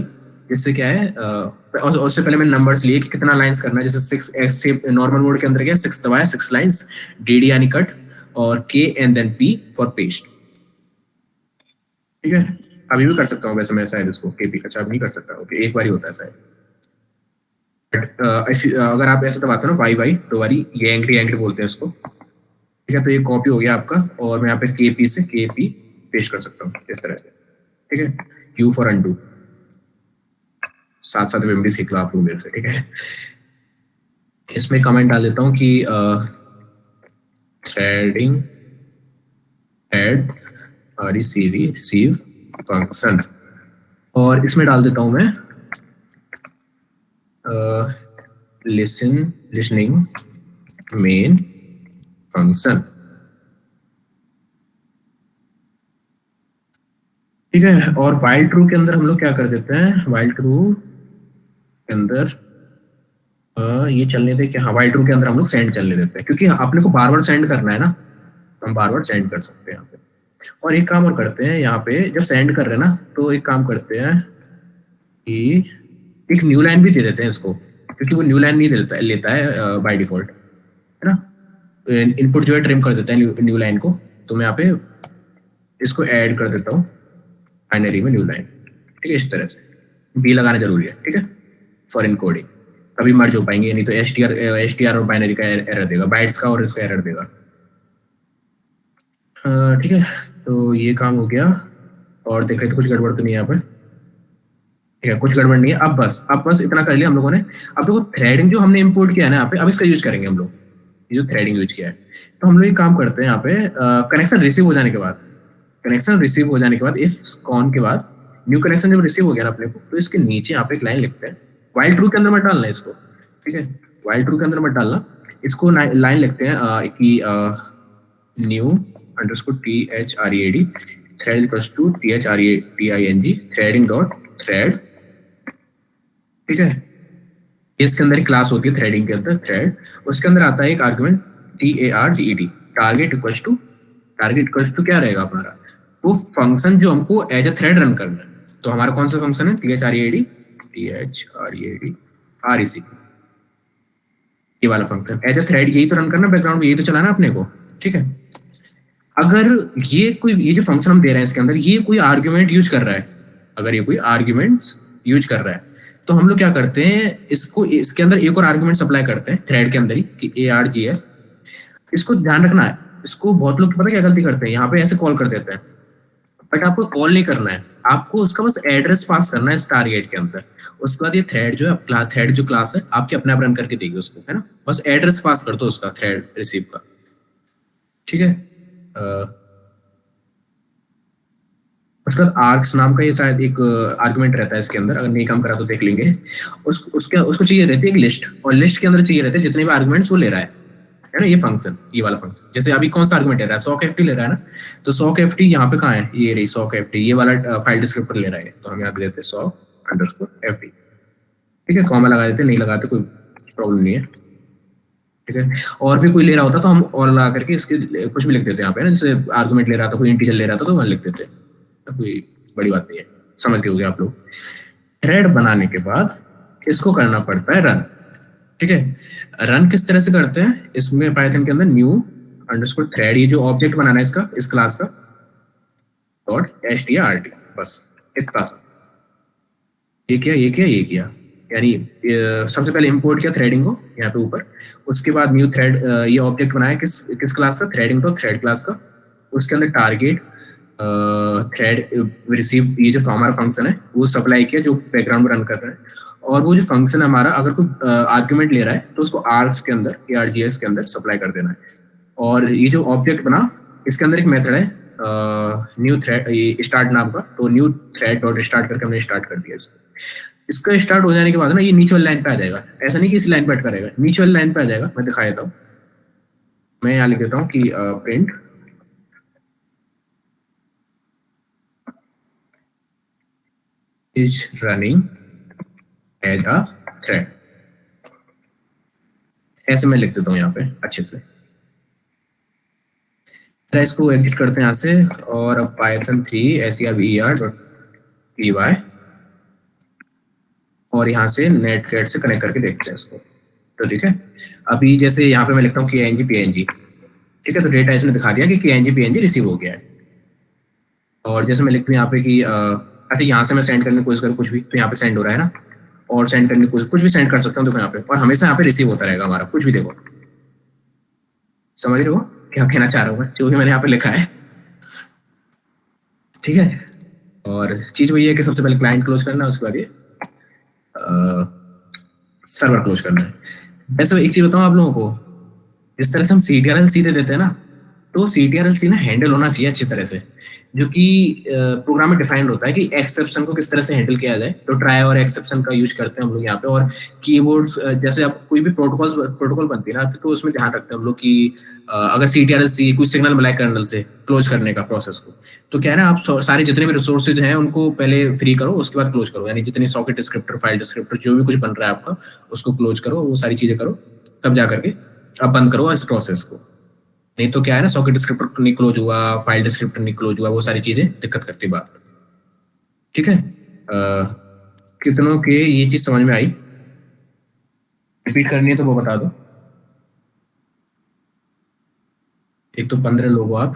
जिससे क्या है और उससे पहले मैंने नंबर्स लिए कि कितना लाइंस करना है, जैसे 6 नॉर्मल मोड के अंदर क्या 6 दबाया, 6 लाइंस, DD यानी कट, और K and then P for paste, ठीक है। अभी भी कर सकता हूँ वैसे मैं शायद इसको KP, अच्छा अब नहीं कर सकता, ओके एक बार ही होता है शायद। अगर आप ऐसे दबाते हो ना वाई 2 बारी, ये एंग्री बोलते हैं इसको, ठीक है। तो ये कॉपी हो गया आपका और मैं यहाँ पे KP से KP पेस्ट कर सकता हूँ इस तरह से, ठीक है। Q फॉर अनडू, साथ साथ में भी सीख लो आप लोग मेरे से, ठीक है। इसमें कमेंट डाल देता हूँ कि थ्रेडिंग एड रिसीव फंक्शन, और इसमें डाल देता हूँ मैं लिसनिंग मेन फंक्शन, ठीक है। और वाइल ट्रू के अंदर हम लोग क्या कर देते हैं, वाइल ट्रू के अंदर ये चलने दे कि हाँ, वाइल ट्रू के अंदर हम लोग सेंड चलने देते हैं, क्योंकि अपने को बार बार सेंड करना है ना, हम बार बार सेंड कर सकते हैं यहाँ पे। और एक काम और करते हैं यहाँ पे, जब सेंड कर रहे हैं ना तो एक काम करते हैं कि एक न्यू लाइन भी दे देते हैं इसको, क्योंकि वो न्यू लाइन नहीं लेता है बाय डिफॉल्ट, है ना। इनपुट जो है ट्रिम कर देता है न्यू लाइन को, तो मैं यहाँ पे इसको ऐड कर देता हूँ बाइनरी में न्यू लाइन, ठीक है। इस तरह से B लगाना जरूरी है, ठीक है, फॉर इनकोडिंग, तभी मर्ज हो पाएंगे, नहीं तो STR और बाइनरी का एरर देगा, बाइट्स का और इसका एरर देगा, ठीक है। तो ये काम हो गया, और देख रहे तो कुछ गड़बड़ तो नहीं है यहाँ पर, ठीक है, कुछ गड़बड़ नहीं है। अब बस इतना कर लिया हम लोगों ने। अब देखो थ्रेडिंग जो हमने इंपोर्ट किया है ना यहाँ पे, अब इसका यूज करेंगे हम लोग, ये जो थ्रेडिंग यूज किया है। तो हम लोग एक काम करते हैं यहाँ पे, कनेक्शन रिसीव हो जाने के बाद, इफ कॉन के बाद न्यू कनेक्शन जब रिसीव हो गया ना अपने को, तो इसके नीचे यहाँ पे एक लाइन लिखते हैं, वाइल ट्रू के अंदर मत डालना इसको, ठीक है, वाइल ट्रू के अंदर मत डालना इसको, लाइन लिखते हैं कि new underscore THREAD thread equals to THREADING threading dot thread, ठीक है। इसके अंदर क्लास होती है थ्रेडिंग के अंदर थ्रेड, उसके अंदर आता है एक argument TARGED, target equals to क्या रहेगा हमारा, वो फंक्शन जो हमको एज ए थ्रेड रन करना है। तो हमारा कौन सा फंक्शन है, THREAD RECV, ये वाला फंक्शन एज ए थ्रेड यही तो रन करना बैकग्राउंड में, यही तो चलाना अपने को, ठीक है। अगर ये जो फंक्शन हम दे रहे हैं इसके अंदर ये कोई आर्ग्यूमेंट यूज कर रहा है, अगर ये कोई आर्ग्यूमेंट्स यूज कर रहा है तो हम लोग क्या करते हैं, इसको इसके अंदर एक और आर्ग्यूमेंट सप्लाई करते हैं थ्रेड के अंदर ही कि args। इसको ध्यान रखना है, इसको बहुत लोग पता क्या गलती करते हैं, यहाँ पे ऐसे कॉल कर देते हैं, बट आपको कॉल नहीं करना है, आपको उसका बस एड्रेस पास करना है इस टारगेट के अंदर। उसके बाद ये थ्रेड जो है क्लास, थ्रेड जो क्लास है आपके अपने आप रन करके देगी उसको, है ना। बस एड्रेस पास कर दो उसका थ्रेड रिसीव का, ठीक है। उसके बाद आर्क्स नाम का ये शायद एक आर्गुमेंट रहता है इसके अंदर, अगर नहीं काम करा तो देख लेंगे। उसको चाहिए रहती है एक लिस्ट, और लिस्ट के अंदर चाहिए रहते हैं जितने भी आर्गुमेंट्स वो ले रहा है ना, ये फंक्शन, ये वाला फंक्शन। जैसे अभी कौन सा आर्गुमेंट ले रहा है, सॉक एफटी ले रहा है ना, तो सॉक एफटी यहाँ पे कहाँ है, ये रही सॉक एफटी, ये वाला फाइल डिस्क्रिप्टर ले रहा है, तो हम यहाँ पे देते हैं सॉक अंडरस्कोर एफटी, ठीक है। कॉमा लगा देते, नहीं लगाते कोई प्रॉब्लम नहीं है, ठीक है। और भी कोई ले रहा होता तो हम और लगा करके इसके कुछ भी लिख देते हैं यहाँ पे ना, जैसे आर्गुमेंट ले रहा था कोई इंटीजर ले रहा था तो वहां लिख देते, कोई बड़ी बात नहीं है, समझ गए होंगे आप लोग। थ्रेड बनाने के बाद इसको करना पड़ता है रन, ठीक है। रन किस तरह से करते हैं, इसमें पाइथन के अंदर न्यू अंडरस्कोर थ्रेड, ये जो ऑब्जेक्ट बनाना है इसका, इस क्लास का .strt, बस एक क्लास, ये किया, यानी सबसे पहले इंपोर्ट किया थ्रेडिंग को यहाँ पे ऊपर, उसके बाद न्यू थ्रेड, ये ऑब्जेक्ट बनाया किस क्लास का, थ्रेडिंग तो थ्रेड क्लास का, उसके अंदर टारगेट थ्रेड रिसीव, ये जो हमारा फंक्शन है वो सप्लाई किया जो बैकग्राउंड में रन कर रहा है, और वो जो फंक्शन है हमारा अगर कोई आर्ग्यूमेंट ले रहा है तो उसको आर्क्स के अंदर, args के अंदर सप्लाई कर देना है। और ये जो ऑब्जेक्ट बना इसके अंदर एक मेथड है न्यू थ्रेड, ये स्टार्ट नाम का, तो न्यू थ्रेड डॉट स्टार्ट करके हमने स्टार्ट कर दिया इसको। इसका स्टार्ट हो जाने के बाद ना ये नीचे वाली लाइन पे आ जाएगा, ऐसा नहीं कि इस लाइन पे अटका रहेगा, नीचे वाली लाइन पे आ जाएगा। मैं दिखा देता हूँ, मैं यहाँ लिख देता हूँ कि print is running as a thread, ऐसे मैं लिख देता हूँ यहाँ पे अच्छे से। इसको एग्जिट करते हैं यहाँ से, और अब पाइथन 3 ser.py, और यहाँ से नेट थ्रेड से कनेक्ट करके देखते हैं इसको, तो ठीक है। अभी जैसे यहाँ पे मैं लिखता हूँ png, ठीक है, तो डेटा इसने दिखा दिया कि png रिसीव हो गया है। और जैसे मैं लिखता हूँ यहाँ पे कि अच्छा यहाँ से मैं सेंड करने की कोशिश करूँ कुछ भी, तो यहाँ पे सेंड हो रहा है ना, और सेंड करने की कोशिश, कुछ भी सेंड कर सकता हूँ देखो यहाँ पे, और हमेशा यहाँ पे रिसीव होता रहेगा हमारा कुछ भी। देखो समझ रहे हो क्या कहना चाह रहा हूँ मैं, जो भी मैंने यहाँ पे लिखा है, ठीक है। और चीज वही है कि सबसे पहले क्लाइंट क्लोज करना है, उसके बाद ये सर्वर क्लोज करना है। वैसे एक चीज बताऊँ आप लोगों को, जिस तरह से हम CTRL सीधे देते हैं ना, तो CTRL ना हैंडल होना चाहिए अच्छी तरह से, जो कि प्रोग्राम में डिफाइंड होता है कि एक्सेप्शन को किस तरह से हैंडल किया जाए। तो ट्राई और एक्सेप्शन का यूज करते हैं हम लोग यहाँ पे। और कीवर्ड्स, जैसे अब कोई भी प्रोटोकॉल बनती है ना, तो उसमें ध्यान रखते हैं हम लोग कि अगर CTRL कुछ सिग्नल मिला कर्नल से क्लोज करने का प्रोसेस को, तो क्या है ना, आप सारे जितने भी रिसोर्सेज हैं उनको पहले फ्री करो, उसके बाद क्लोज करो, यानी जितनी सॉकेट डिस्क्रिप्टर, फाइल डिस्क्रिप्टर, जो भी कुछ बन रहा है आपका, उसको क्लोज करो, वो सारी चीजें करो, तब जा करके अब बंद करो इस प्रोसेस को। नहीं तो क्या है ना, सॉकेट डिस्क्रिप्टर नहीं क्लोज हुआ, फाइल डिस्क्रिप्टर नहीं क्लोज हुआ, वो सारी चीजें दिक्कत करती बात, ठीक है। कितनों के ये चीज समझ में आई, रिपीट करनी है तो वो बता दो। एक तो 15 लोग हो आप,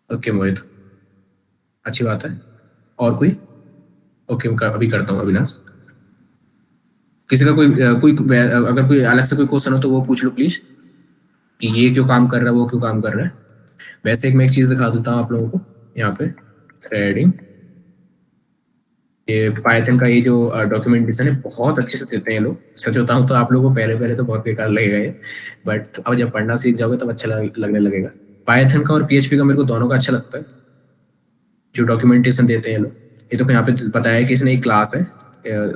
ओके मोहित, अच्छी बात है। और कोई? ओके मैं अभी करता हूँ अविनाश। किसी का अगर कोई अलग से कोई क्वेश्चन हो तो वो पूछ लो प्लीज, कि ये क्यों काम कर रहा है, वो क्यों काम कर रहा है। वैसे मैं एक चीज दिखा देता हूँ आप लोगों को यहाँ पे, थ्रेडिंग, ये पाइथन का ये जो डॉक्यूमेंटेशन है बहुत अच्छे से देते हैं ये लोग। सच बताऊं तो आप लोगों को पहले पहले तो बहुत बेकार लगेगा ये, बट अब जब पढ़ना सीख जाओगे तब अच्छा लगने लगेगा। पाइथन का और PHP का मेरे को दोनों का अच्छा लगता है जो डॉक्यूमेंटेशन देते हैं ये लोग। ये तो यहाँ पे बताया कि इसने एक क्लास है,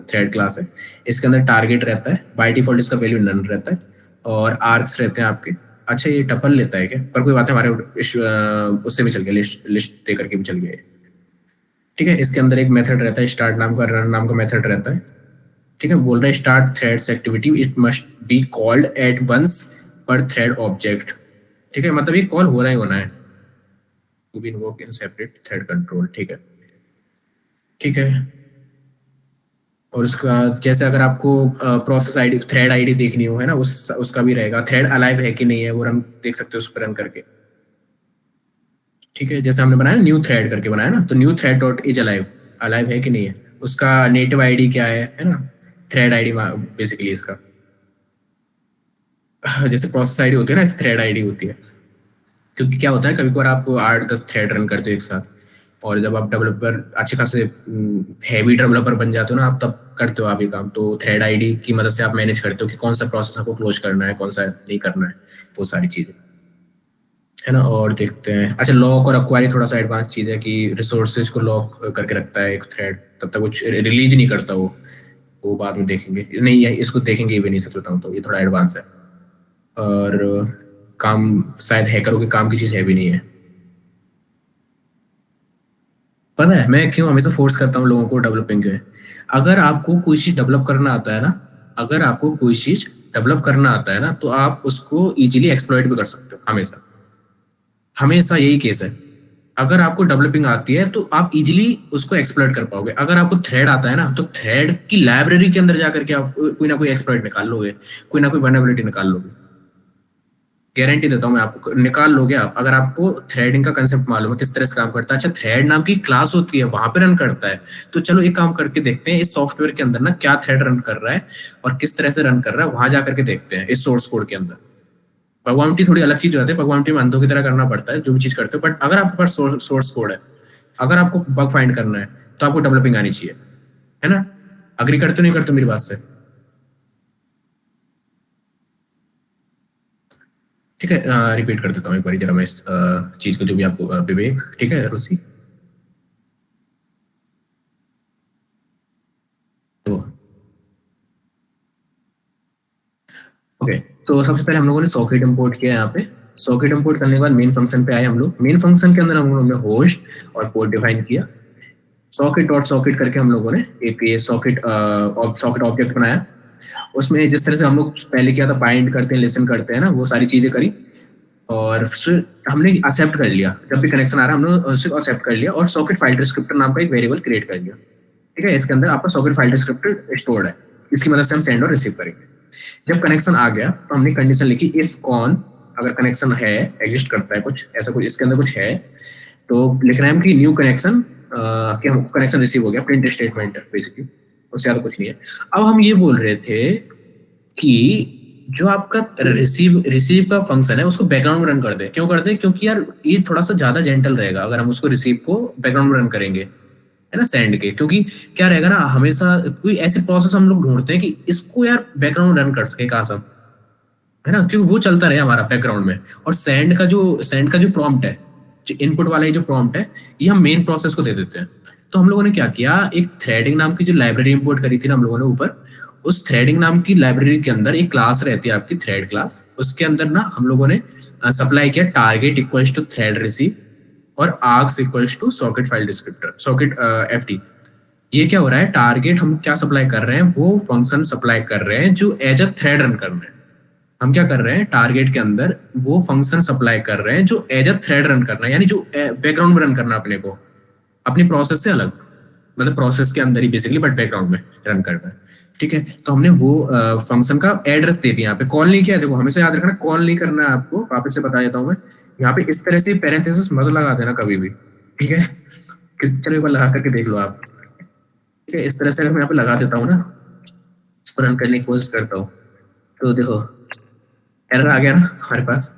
थ्रेड क्लास है, इसके अंदर टारगेट रहता है, बाय डिफॉल्ट इसका वैल्यू नन रहता है, और आर्क्स रहते हैं आपके। अच्छा ये टपल लेता है क्या, पर कोई बात है, हमारे उससे भी चल गया, लिस्ट दे करके भी चल गया, ठीक है। इसके अंदर एक मेथड रहता है स्टार्ट नाम का, रन नाम का मेथड रहता है, ठीक है। बोल रहा है start threads activity, it must be called at once per thread object, ठीक है, मतलब ये कॉल हो रहा ही होना है, to be invoked in separate thread control, ठीक है, ठीक है। और उसका जैसे अगर आपको प्रोसेस आईडी थ्रेड आईडी देखनी हो, है ना, उसका भी रहेगा, थ्रेड अलाइव है कि नहीं है वो रन देख सकते हो उस पर रन करके। ठीक है, जैसे हमने बनाया न्यू थ्रेड करके बनाया ना, तो new thread dot is alive, alive है कि नहीं है, उसका नेटिव आईडी क्या है ना, थ्रेड आईडी बेसिकली इसका। जैसे प्रोसेस आईडी होती है ना, इस थ्रेड आईडी होती है। क्योंकि क्या होता है, कभी कभार आप 8-10 थ्रेड रन करते हो एक साथ, और जब आप डेवलपर अच्छे खासे हैवी डेवलपर बन जाते हो ना आप, तब करते हो आप ये काम, तो थ्रेड आईडी की मदद से आप मैनेज करते हो कि कौन सा प्रोसेस आपको क्लोज करना है, कौन सा नहीं करना है, वो सारी चीजें, है ना। और देखते हैं, अच्छा, लॉक और अक्वायरी थोड़ा सा एडवांस चीज है कि रिसोर्सेज को लॉक करके रखता है एक थ्रेड, तब तक कुछ रिलीज नहीं करता वो बाद में देखेंगे, नहीं इसको देखेंगे भी नहीं, सच बताऊं तो ये थोड़ा एडवांस है। और काम शायद हैकरों के काम की चीज है भी नहीं है। पता है मैं क्यों हमेशा फोर्स करता हूँ लोगों को डेवलपिंग के, अगर आपको कोई चीज डेवलप करना आता है ना, अगर आपको कोई चीज डेवलप करना आता है ना, तो आप उसको इजीली एक्सप्लॉइट भी कर सकते हो, हमेशा हमेशा यही केस है। अगर आपको डेवलपिंग आती है तो आप इजीली उसको एक्सप्लॉइट कर पाओगे, अगर आपको थ्रेड आता है ना, तो थ्रेड की लाइब्रेरी के अंदर जाकर के आप कोई ना कोई एक्सप्लॉइट निकाल लोगे, कोई ना कोई वल्नरेबिलिटी निकाल लोगे, गारंटी देता हूँ मैं आपको, निकाल लोगे आप, अगर आपको थ्रेडिंग का कंसेप्ट मालूम है किस तरह से काम करता है। अच्छा, थ्रेड नाम की क्लास होती है, वहां पे रन करता है, तो चलो एक काम करके देखते हैं इस सॉफ्टवेयर के अंदर ना क्या थ्रेड रन कर रहा है और किस तरह से रन कर रहा है, वहां जाकर के देखते हैं इस सोर्स कोड के अंदर। भगवान थोड़ी अलग चीज हो जाती है, भगवान में अंधों की तरह करना पड़ता है जो भी चीज करते हो, बट अगर आपके पास सोर्स कोड है, अगर आपको बग फाइंड करना है, तो आपको डेवलपिंग आनी चाहिए, है ना। अग्री करते हो नहीं करते हो मेरी बात से? ठीक है, रिपीट कर देता हूँ एक बार जरा मैं इस चीज को, जो भी आपको विवेक, ठीक है रुचि, तो ओके। तो सबसे पहले हम लोगों ने सॉकेट इंपोर्ट किया यहाँ पे, सॉकेट इंपोर्ट करने के बाद मेन फंक्शन पे आए हम लोग, मेन फंक्शन के अंदर हम लोगों ने होस्ट और पोर्ट डिफाइन किया, सॉकेट डॉट सॉकेट करके हम लोगों ने एक ये सॉकेट सॉकेट ऑब्जेक्ट बनाया, उसमें जिस तरह से हम लोग पहले किया था, बाइंड करते हैं, लिसन करते हैं ना, वो सारी चीजें करी, और फिर हमने एक्सेप्ट कर लिया, जब भी कनेक्शन आ रहा है हमने उसे एक्सेप्ट कर लिया, और सॉकेट फाइल डिस्क्रिप्टर नाम का एक वेरिएबल क्रिएट कर लिया। ठीक है, इसके अंदर आपका सॉकेट फाइल डिस्क्रिप्टर स्टोर्ड है, इसकी मदद से हम सेंड और रिसीव करेंगे। जब कनेक्शन आ गया तो हमने कंडीशन लिखी इफ कॉन, अगर कनेक्शन है, एग्जिस्ट करता है कुछ ऐसा, कुछ इसके अंदर कुछ है, तो लिख रहे हैं हम कि न्यू कनेक्शन, कि हमको कनेक्शन रिसीव हो गया, प्रिंट स्टेटमेंट है बेसिकली, उससे ज्यादा कुछ नहीं है। अब हम ये बोल रहे थे कि जो आपका रिसीव रिसीव का फंक्शन है उसको बैकग्राउंड में रन कर दे, क्यों कर दे, क्योंकि यार ये थोड़ा सा ज्यादा जेंटल रहेगा अगर हम उसको रिसीव को बैकग्राउंड में रन करेंगे, है ना, सेंड के, क्योंकि क्या रहेगा ना, हमेशा कोई ऐसे प्रोसेस हम लोग ढूंढते हैं कि इसको यार बैकग्राउंड रन कर सके कासम, है ना, क्योंकि वो चलता रहे हमारा बैकग्राउंड में, और सेंड का जो प्रॉम्प्ट है, जो इनपुट वाला ये जो प्रॉम्प्ट है, ये हम मेन प्रोसेस को दे देते हैं। तो हम लोगों ने क्या किया, एक थ्रेडिंग नाम की जो लाइब्रेरी इंपोर्ट करी थी ना हम लोगों ने ऊपर, उस थ्रेडिंग नाम की लाइब्रेरी के अंदर एक क्लास रहती है आपकी थ्रेड क्लास, उसके अंदर ना हम लोगों ने सप्लाई किया target equals to thread receive और args equals to socket file descriptor, socket FT. ये क्या हो रहा है, टारगेट हम क्या सप्लाई कर रहे हैं, वो फंक्शन सप्लाई कर रहे हैं जो एज अ थ्रेड रन कर रहे हैं। हम क्या कर रहे हैं, टारगेट के अंदर वो फंक्शन सप्लाई कर रहे हैं जो एज अ थ्रेड रन करना है, यानी जो बैकग्राउंड में रन करना अपने को, अपनी प्रोसेस से अलग, मतलब प्रोसेस के अंदर ही बेसिकली, बट बैकग्राउंड में रन करना है। ठीक है, तो हमने वो फंक्शन का एड्रेस दे दिया, यहाँ पे कॉल नहीं किया है, देखो हमेशा याद रखना कॉल नहीं करना है आपको, वापस से बता देता हूँ मैं, यहाँ पे इस तरह से पैरेंथेसिस मत लगा देना कभी भी, ठीक है, चलो एक बार लगा करके देख लो आप। ठीक है, इस तरह से अगर मैं यहाँ पे लगा देता हूँ ना, इसको रन करने की कोशिश करता हूँ, तो देखो एरर आ गया ना हमारे पास,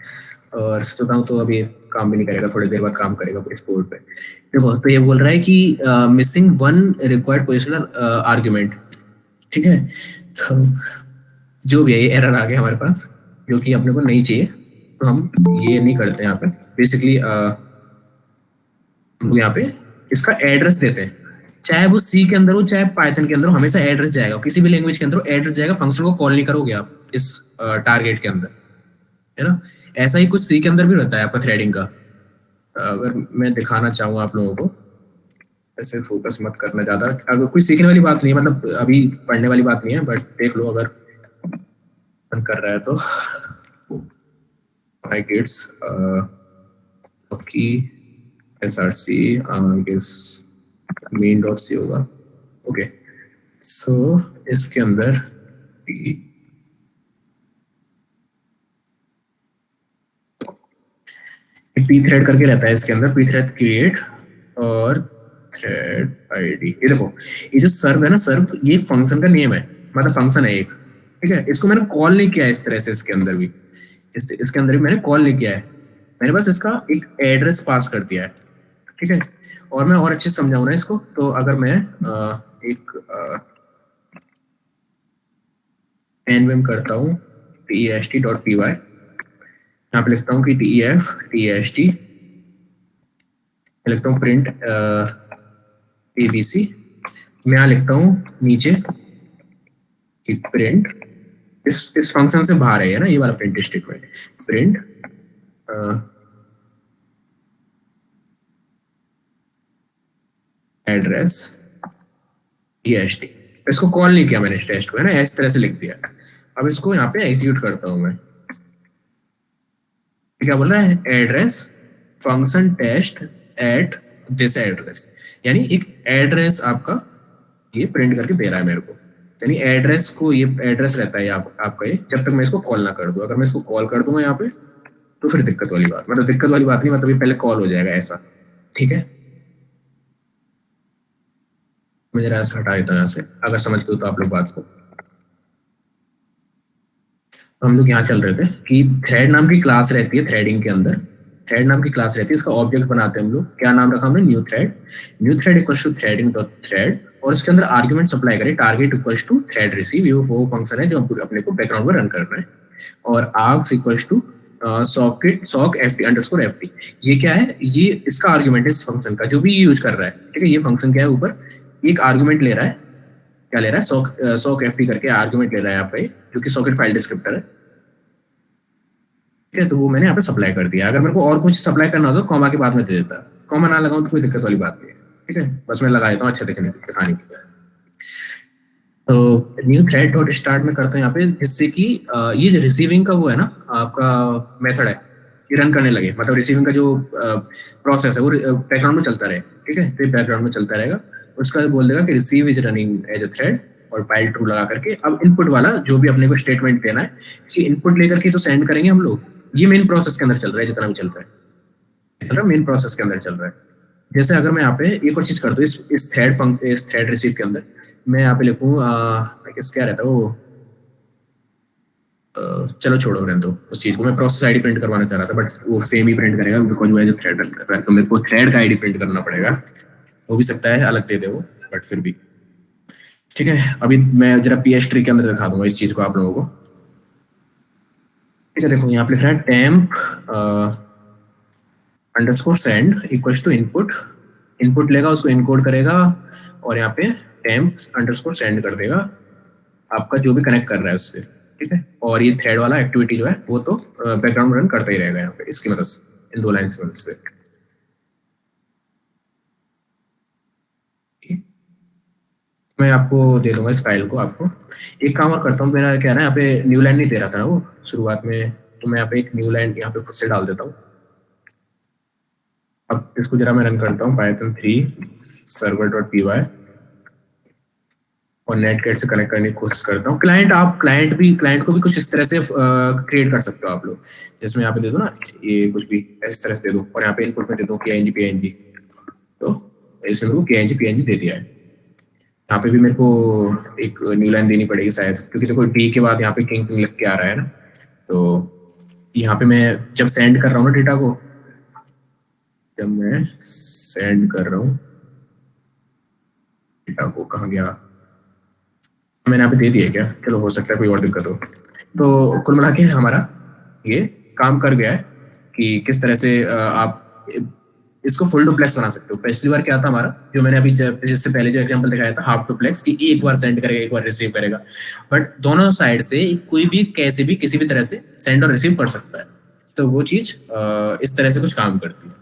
और सच बताऊं तो अभी काम भी नहीं करेगा, थोड़ी देर बाद काम करेगा इस कोड पे। देखो, तो ये बोल रहा है कि missing one required positional argument. ठीक है, तो जो भी है ये एरर आ गया हमारे पास, जो कि अपने को नहीं चाहिए, तो हम ये नहीं करते यहाँ पे, बेसिकली हम यहाँ पे इसका एड्रेस देते हैं, चाहे वो सी के अंदर हो चाहे पाइथन के अंदर हो, हमेशा एड्रेस जाएगा, किसी भी लैंग्वेज के अंदर एड्रेस जाएगा, फंक्शन को कॉल नहीं करोगे आप इस टारगेट के अंदर, है ना। ऐसा ही कुछ सी के अंदर भी रहता है आपका थ्रेडिंग का, अगर मैं दिखाना चाहूँ आप लोगों को, ऐसे फोकस मत करना ज्यादा, अगर कोई सीखने वाली बात नहीं है, मतलब अभी पढ़ने वाली बात नहीं है, बट देख लो अगर मन कर रहा है तो, माय किड्स की S R C, main dot C होगा, ओके। सो इसके अंदर पी थ्रेड करके रहता है, इसके अंदर पी थ्रेड क्रिएट और थ्रेड आईडी। ये देखो, ये जो सर्व है ना, सर्व ये फंक्शन का नेम है, मतलब फंक्शन है एक, ठीक है। इसको मैंने कॉल नहीं किया है इस तरह से, इसके अंदर भी इसके अंदर भी मैंने कॉल नहीं किया है, मैंने बस इसका एक एड्रेस पास कर दिया है, ठीक है। और मैं और अच्छे से समझाऊँ ना इसको, तो अगर मैं एक nvim करता हूँ test.py, यहाँ पे लिखता हूँ कि test लिखता हूँ प्रिंट abc, मैं यहाँ लिखता हूँ नीचे कि प्रिंट इस फंक्शन से बाहर है ना, ये वाला print statement, print address test। इसको कॉल नहीं किया मैंने टेस्ट को, है ना, इस तरह से लिख दिया। अब इसको यहाँ पे एग्जीक्यूट करता हूँ मैं, क्या बोल रहा है, address function test at this address, यानी एक एड्रेस आपका ये प्रिंट करके दे रहा है मेरे को, यानी एड्रेस को, ये एड्रेस रहता है आपका ये, जब तक मैं इसको कॉल ना कर दूं। अगर मैं इसको कॉल कर दूंगा यहाँ पे तो फिर दिक्कत वाली बात, मतलब दिक्कत वाली बात नहीं, मतलब ये पहले कॉल हो जाएगा ऐसा, ठीक है। मैं जरा ऐसा हटा देता हूँ यहाँ से, अगर समझ गए तो आप लोग बात को। हम लोग यहाँ चल रहे थे कि थ्रेड नाम की क्लास रहती है, थ्रेडिंग के अंदर थ्रेड नाम की क्लास रहती है, इसका ऑब्जेक्ट बनाते हैं हम लोग। क्या नाम रखा हमने, new thread equals to threading dot thread, और इसके अंदर आर्गुमेंट सप्लाई करें target equals to thread receive, ये वो फंक्शन है जो अपने को बैकग्राउंड में रन करना है, और args equals to sock ft underscore ft, ये क्या है, ये इसका आर्गुमेंट है इस फंक्शन का, जो भी यूज कर रहा है, ठीक है। ये फंक्शन क्या है, ऊपर एक आर्गुमेंट ले रहा है, क्या ले रहा है, सॉक ft करके आर्गुमेंट ले रहा है यहाँ पे, जो कि सॉकेट फाइल डिस्क्रिप्टर है, ठीक है। तो वो मैंने यहाँ पे सप्लाई कर दिया। अगर मेरे को और कुछ सप्लाई करना हो तो कॉमा के बाद में दे देता, कॉमा ना लगाऊं तो कोई दिक्कत वाली बात नहीं है, ठीक है। बस मैं लगा देता हूँ अच्छा दिखाने के लिए। तो न्यू थ्रेड डॉट स्टार्ट में करता हूँ यहाँ पे, जिससे कि ये जो रिसीविंग का वो है ना आपका मेथड है, ये रन करने लगे, मतलब रिसीविंग का जो प्रोसेस है वो बैकग्राउंड में चलता रहे, ठीक है। तो बैकग्राउंड में चलता रहेगा, उसका बोल देगा कि receive is running as a thread, और फाइल ट्रू लगा करके। अब इनपुट वाला जो भी अपने को स्टेटमेंट देना है, कि इनपुट लेकर के तो सेंड करेंगे हम लोग, ये मेन प्रोसेस के अंदर चल रहा है, जितना भी चल रहा है मेन प्रोसेस के अंदर चल रहा है। जैसे अगर मैं यहाँ पे एक और चीज कर दूँ इस थ्रेड रिसीव के अंदर, मैं यहाँ पे लिखूँ क्या रहता है वो, चलो छोड़ो रहने दो उस चीज को, मैं प्रोसेस आईडी प्रिंट करवाना चाह रहा था, बट वो सेम ही प्रिंट करेगा बिकॉज वो एज थ्रेड रन कर रहा है, तो मेरे को थ्रेड का आईडी प्रिंट करना पड़ेगा। हो भी सकता है अलग दे दे वो, बट फिर भी ठीक है। अभी मैं जरा पीएच ट्री के अंदर दिखा दूंगा इस चीज को आप लोगों को, ठीक है। देखो यहाँ पे लिख रहा है temp underscore send equals to input, input लेगा उसको इनकोड करेगा, और यहाँ पे टेम्प अंडरस्कोर सेंड कर देगा आपका जो भी कनेक्ट कर रहा है उससे, ठीक है। और ये थ्रेड वाला एक्टिविटी जो है वो तो बैकग्राउंड रन करता ही रहेगा यहाँ पे, इसकी मदद से, इन दो लाइन्स की मदद से। मैं आपको दे दूंगा इस फाइल को आपको। एक काम और करता हूँ, मेरा क्या है ना, यहाँ पे न्यू लाइन नहीं दे रहा था वो शुरुआत में, तो मैं यहाँ पे एक न्यू लाइन यहाँ पे खुद से डाल देता हूँ। अब इसको जरा मैं रन करता हूँ पाइथन 3 server.py, और नेटगेट से कनेक्ट करने की कोशिश करता हूँ। क्लाइंट को भी कुछ इस तरह से क्रिएट कर सकते हो आप लोग, जिसमें यहाँ पे दे दो ना, ये कुछ भी इस तरह से दे दो, और यहाँ पे इनपुट में दे दो png, तो इसमें मेरे को png दे दिया है। यहाँ पे भी मेरे को एक न्यू लाइन देनी पड़ेगी शायद, क्योंकि देखो डी के बाद यहाँ पे किंग लिख के आ रहा है ना, तो यहाँ पे मैं जब सेंड कर रहा हूँ ना डेटा को, जब मैं सेंड कर रहा हूँ डेटा को, कहाँ गया, मैंने यहाँ पे दे दिया क्या, चलो हो सकता है कोई और दिक्कत हो। तो कुल मिला के हमारा ये काम कर गया है कि किस तरह से आप इसको फुल डुप्लेक्स बना सकते हो। पिछली बार क्या था हमारा, जो मैंने अभी इससे पहले जो एग्जांपल दिखाया था हाफ डुप्लेक्स, कि एक बार सेंड करेगा एक बार रिसीव करेगा, बट दोनों साइड से कोई भी कैसे भी किसी भी तरह से सेंड और रिसीव कर सकता है। तो वो चीज इस तरह से कुछ काम करती है।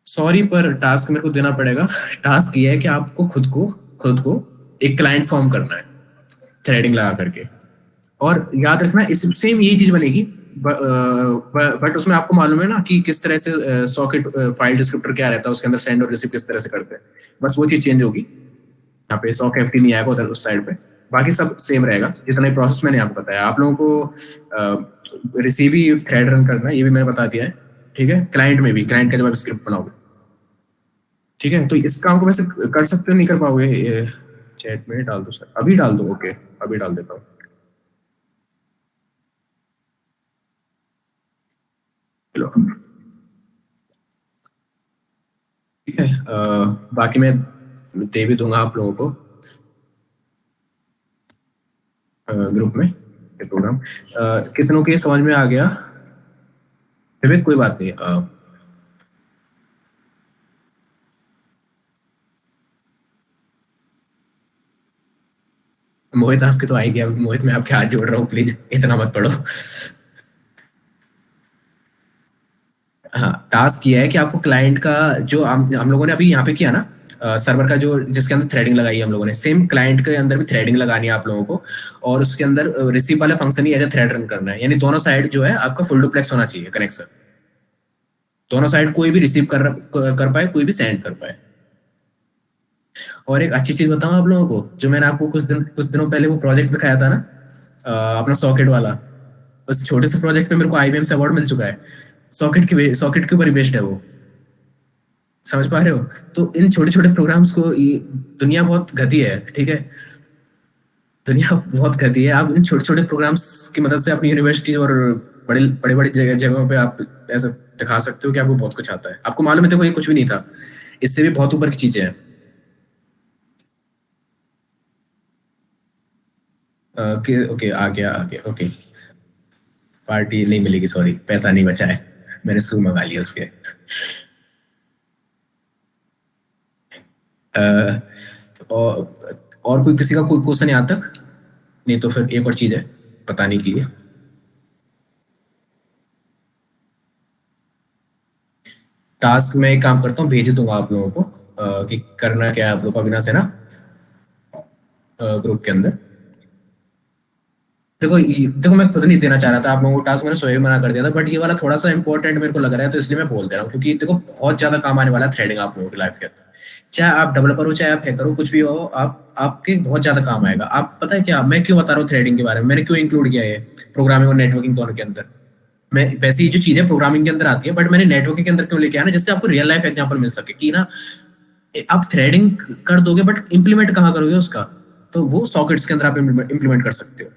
सॉरी पर टास्क मेरे को देना पड़ेगा। टास्क ये है कि आपको खुद को एक क्लाइंट फॉर्म करना है थ्रेडिंग लगा करके, और याद रखना इस सेम यही चीज बनेगी, बट उसमें आपको मालूम है ना कि किस तरह से सॉकेट फाइल डिस्क्रिप्टर क्या रहता है उसके अंदर, सेंड और रिसीव किस तरह से करते हैं, बस वो चीज चेंज होगी। यहाँ पे सॉक एफटी नहीं आएगा उधर उस साइड पे, बाकी सब सेम रहेगा जितना प्रोसेस मैंने आपको बताया। आप लोगों को रिसीव ही थ्रेड रन करना है, ये भी मैंने बता दिया है, ठीक है। क्लाइंट में भी, क्लाइंट का जब आप स्क्रिप्ट बनाओगे, ठीक है। तो इस काम को वैसे कर सकते हो, नहीं कर पाओगे? चैट में डाल दो सर, अभी डाल दो, ओके अभी डाल देता हूँ। चलो ठीक है, बाकी मैं दे भी दूंगा आप लोगों को ग्रुप में ये प्रोग्राम। कितनों के समझ में आ गया? विवेक कोई बात नहीं। मोहित आपके तो आ ही गया। मोहित मैं आपके हाथ जोड़ रहा हूँ, प्लीज इतना मत पढ़ो। हाँ, टास्क ये है कि आपको क्लाइंट का जो हम लोगों ने अभी यहाँ पे किया ना, सर्वर का जो जिसके अंदर थ्रेडिंग लगाई है हम लोगों ने, सेम क्लाइंट के अंदर भी थ्रेडिंग लगानी है आप लोगों को। और उसके अंदर रिसीव वाला फंक्शन ही एज ए थ्रेड रन करना है, यानी दोनों साइड जो है आपका फुल डुप्लेक्स होना चाहिए कनेक्शन। दोनों साइड कोई भी रिसीव कर पाए, कोई भी सेंड कर पाए। और एक अच्छी चीज बताऊं आप लोगों को, जो मैंने आपको कुछ दिनों पहले वो प्रोजेक्ट दिखाया था ना, अपना सॉकेट वाला, उस छोटे से प्रोजेक्ट पे मेरे को आईबीएम से अवार्ड मिल चुका है। सॉकेट के ऊपर ही बेस्ड है वो, समझ पा रहे हो? तो इन छोटे छोटे प्रोग्राम्स को दुनिया बहुत गधी है, ठीक है। दुनिया बहुत गधी है। आप इन छोटे छोटे प्रोग्राम्स की मदद से अपनी यूनिवर्सिटी और बड़े बड़े बड़ी जगहों पे आप ऐसा दिखा सकते हो कि आपको बहुत कुछ आता है। आपको मालूम है, देखो ये कुछ भी नहीं था, इससे भी बहुत ऊपर की चीजें हैं। ओके आ गया ओके। पार्टी नहीं मिलेगी, सॉरी, पैसा नहीं बचा है, मैंने शू मंगा लिया उसके। अ, और कोई किसी का कोई क्वेश्चन यहाँ तक? नहीं तो फिर एक और चीज है बताने की है। टास्क में एक काम करता हूँ, भेज दूंगा आप लोगों को कि करना क्या है आप लोगों को, अविनाश है ना ग्रुप के अंदर। देखो मैं खुद नहीं देना चाह रहा था आप लोगों को टास्क, मैंने स्वयं मना कर दिया था, बट ये वाला थोड़ा सा इंपॉर्टेंट मेरे को लग रहा है, तो इसलिए मैं बोल दे रहा हूँ। क्योंकि देखो बहुत ज्यादा काम आने वाला है थ्रेडिंग आप लोगों की लाइफ के अंदर। चाहे आप डेवलपर हो, चाहे आप हैकर हो, कुछ भी हो, आप आपके बहुत ज्यादा काम आएगा। आप पता है क्या, मैं क्यों बता रहा हूँ थ्रेडिंग के बारे में, मैंने क्यों इंक्लूड किया है प्रोग्रामिंग और नेटवर्किंग दोनों के अंदर? मैं वैसे ये जो चीजें प्रोग्रामिंग के अंदर आती है, बट मैंने नेटवर्किंग के अंदर क्यों लेके आया ना, जिससे आपको रियल लाइफ एग्जांपल मिल सके कि ना आप थ्रेडिंग कर दोगे बट इंप्लीमेंट कहाँ करोगे उसका? तो वो सॉकेट्स के अंदर आप इंप्लीमेंट कर सकते हो।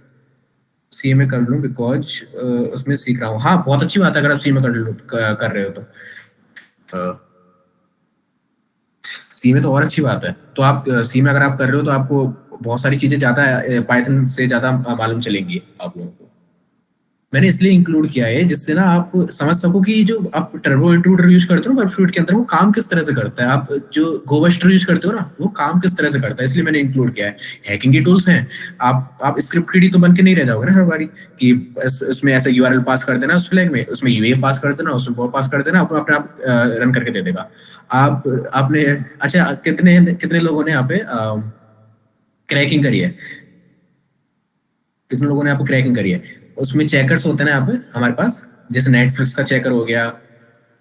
सी में कर लूँ बिकॉज उसमें सीख रहा हूँ। हाँ, बहुत अच्छी बात है अगर आप सी में कर रहे हो तो। सी में तो और अच्छी बात है। तो आप सी में अगर आप कर रहे हो तो आपको बहुत सारी चीजें ज्यादा पाइथन से ज्यादा मालूम चलेंगी आप लोगों को। मैंने इसलिए इंक्लूड किया है जिससे ना आप समझ सको कि जो आप टर्बो इंट्रूडर यूज करते हो ना वर्कफ्लूट के अंदर, वो काम किस तरह से करता है। आप जो गोबस्टर यूज करते हो ना, वो काम किस तरह से करता है, इसलिए मैंने इंक्लूड किया है। हैकिंग की टूल्स हैं। आप स्क्रिप्ट किडी तो बन के नहीं रह जाओगे ना हर बारी कि उसमें ऐसे यूआरएल पास कर देना, उस फ्लैग में उसमें यूए पास कर देना, उसमें वो पास कर देना, अपने आप रन करके दे देगा। आप आपने अच्छा कितने कितने लोगों ने यहाँ पे क्रैकिंग करी है? कितने लोगों ने यहाँ पे क्रैकिंग करी है? उसमें चेकर्स होते हैं ना यहाँ पे हमारे पास, जैसे नेटफ्लिक्स का चेकर हो गया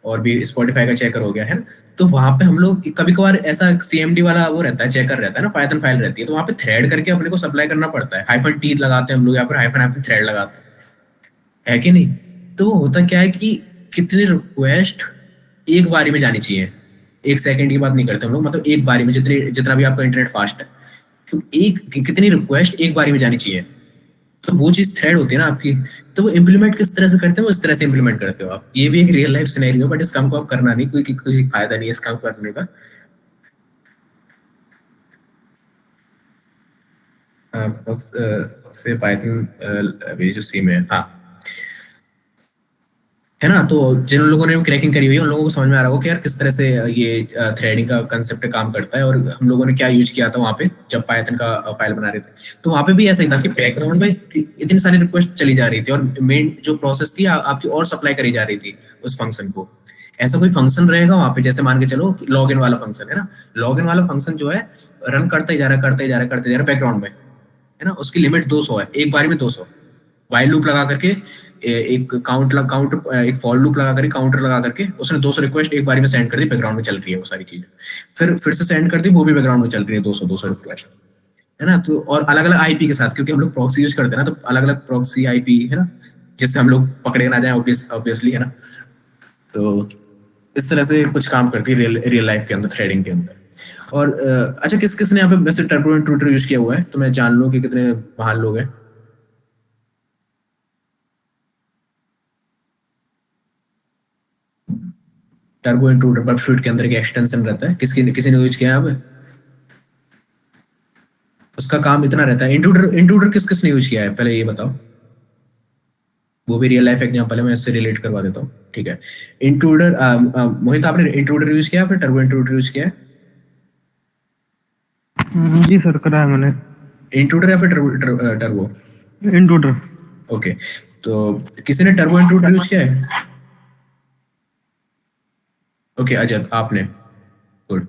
और भी स्पॉटिफाई का चेकर हो गया है ना। तो वहां पे हम लोग कभी कभार ऐसा सीएमडी वाला वो रहता है, चेकर रहता है ना, पाइथन फाइल रहती है, तो वहां पे थ्रेड करके अपने को सप्लाई करना पड़ता है। हाइफन टी लगाते हैं हम लोग, या फिर हाइफन हाइफन थ्रेड लगाते हैं, है कि नहीं? तो होता क्या है कि कितनी रिक्वेस्ट एक बारी में जानी चाहिए, एक सेकंड की बात नहीं करते हम लोग, मतलब एक बारी में जितनी जितना भी आपका इंटरनेट फास्ट है, तो एक कितनी रिक्वेस्ट एक बारी में जानी चाहिए। तो वो चीज थ्रेड होती है ना आपकी। तो वो इम्प्लीमेंट किस तरह से करते हो, उस तरह से इम्प्लीमेंट करते हो आप। ये भी एक रियल लाइफ सिनेरियो, बट इस काम को आप करना नहीं, कोई किसी फायदा नहीं है इस काम करने का। से पाइथन अभी जो सी में हाँ है ना, तो जिन लोगों ने क्रैकिंग करी हुई है उन लोगों को समझ में आ रहा होगा कि यार किस तरह से ये थ्रेडिंग का कंसेप्ट काम करता है, और हम लोगों ने क्या यूज किया था वहां पे जब पाइथन का फाइल बना रहे थे। तो वहां पे भी ऐसा ही था कि बैकग्राउंड में इतनी सारी रिक्वेस्ट चली जा रही थी, और मेन जो प्रोसेस थी आपकी और सप्लाई करी जा रही थी उस फंक्शन को। ऐसा कोई फंक्शन रहेगा वहां पे, जैसे मान के चलो लॉग इन वाला फंक्शन है ना, लॉग इन वाला फंक्शन जो है रन करता ही जा रहा है, करते ही जा रहा है, करते जा रहा है बैकग्राउंड में, है ना। उसकी लिमिट 200 है, एक बारी में 200, वाइल लूप लगा करके एक एक फॉर लूप लगा करके काउंटर लगा करके उसने 200 रिक्वेस्ट एक बारी में सेंड कर दी, बैकग्राउंड में चल रही है वो सारी चीजें। फिर से सेंड कर दी, वो भी बैकग्राउंड में चल रही है 200 रिक्वेस्ट, है ना। तो और अलग अलग आईपी के साथ, क्योंकि हम लोग प्रॉक्सी यूज करते हैं ना, तो अलग अलग प्रॉक्सी आईपी है ना, जिससे हम लोग पकड़े ना जाए ऑब्वियसली, है ना। तो इस तरह से कुछ काम करती है रियल लाइफ के अंदर, थ्रेडिंग के अंदर। और अच्छा, किस किस ने यहाँ पे वैसे टर्बो इंट्रूडर यूज किया हुआ है, तो मैं जान लूं कि कितने महान लोग हैं। टर्बो इंट्रूडर बर्बशूट के अंदर एक एक्सटेंशन रहता है, किसी ने यूज किया है यहाँ पे? उसका काम इतना रहता है। इंट्रूडर इंट्रूडर किस किस ने यूज किया है, पहले ये बताओ। वो भी रियल लाइफ एग्जांपल है, मैं इससे रिलेट करवा देता हूँ, ठीक है। इंट्रूडर, मोहित आपने इंट्रूडर यूज किया फिर टर्बो इंट्रूडर यूज किया है? जी सर, करा है मैंने। इंट्रूडर या फिर टर्बो? इंट्रूडर। ओके, तो किसी ने टर्बो इंट्रूडर यूज किया है? ओके अजय, आपने, गुड।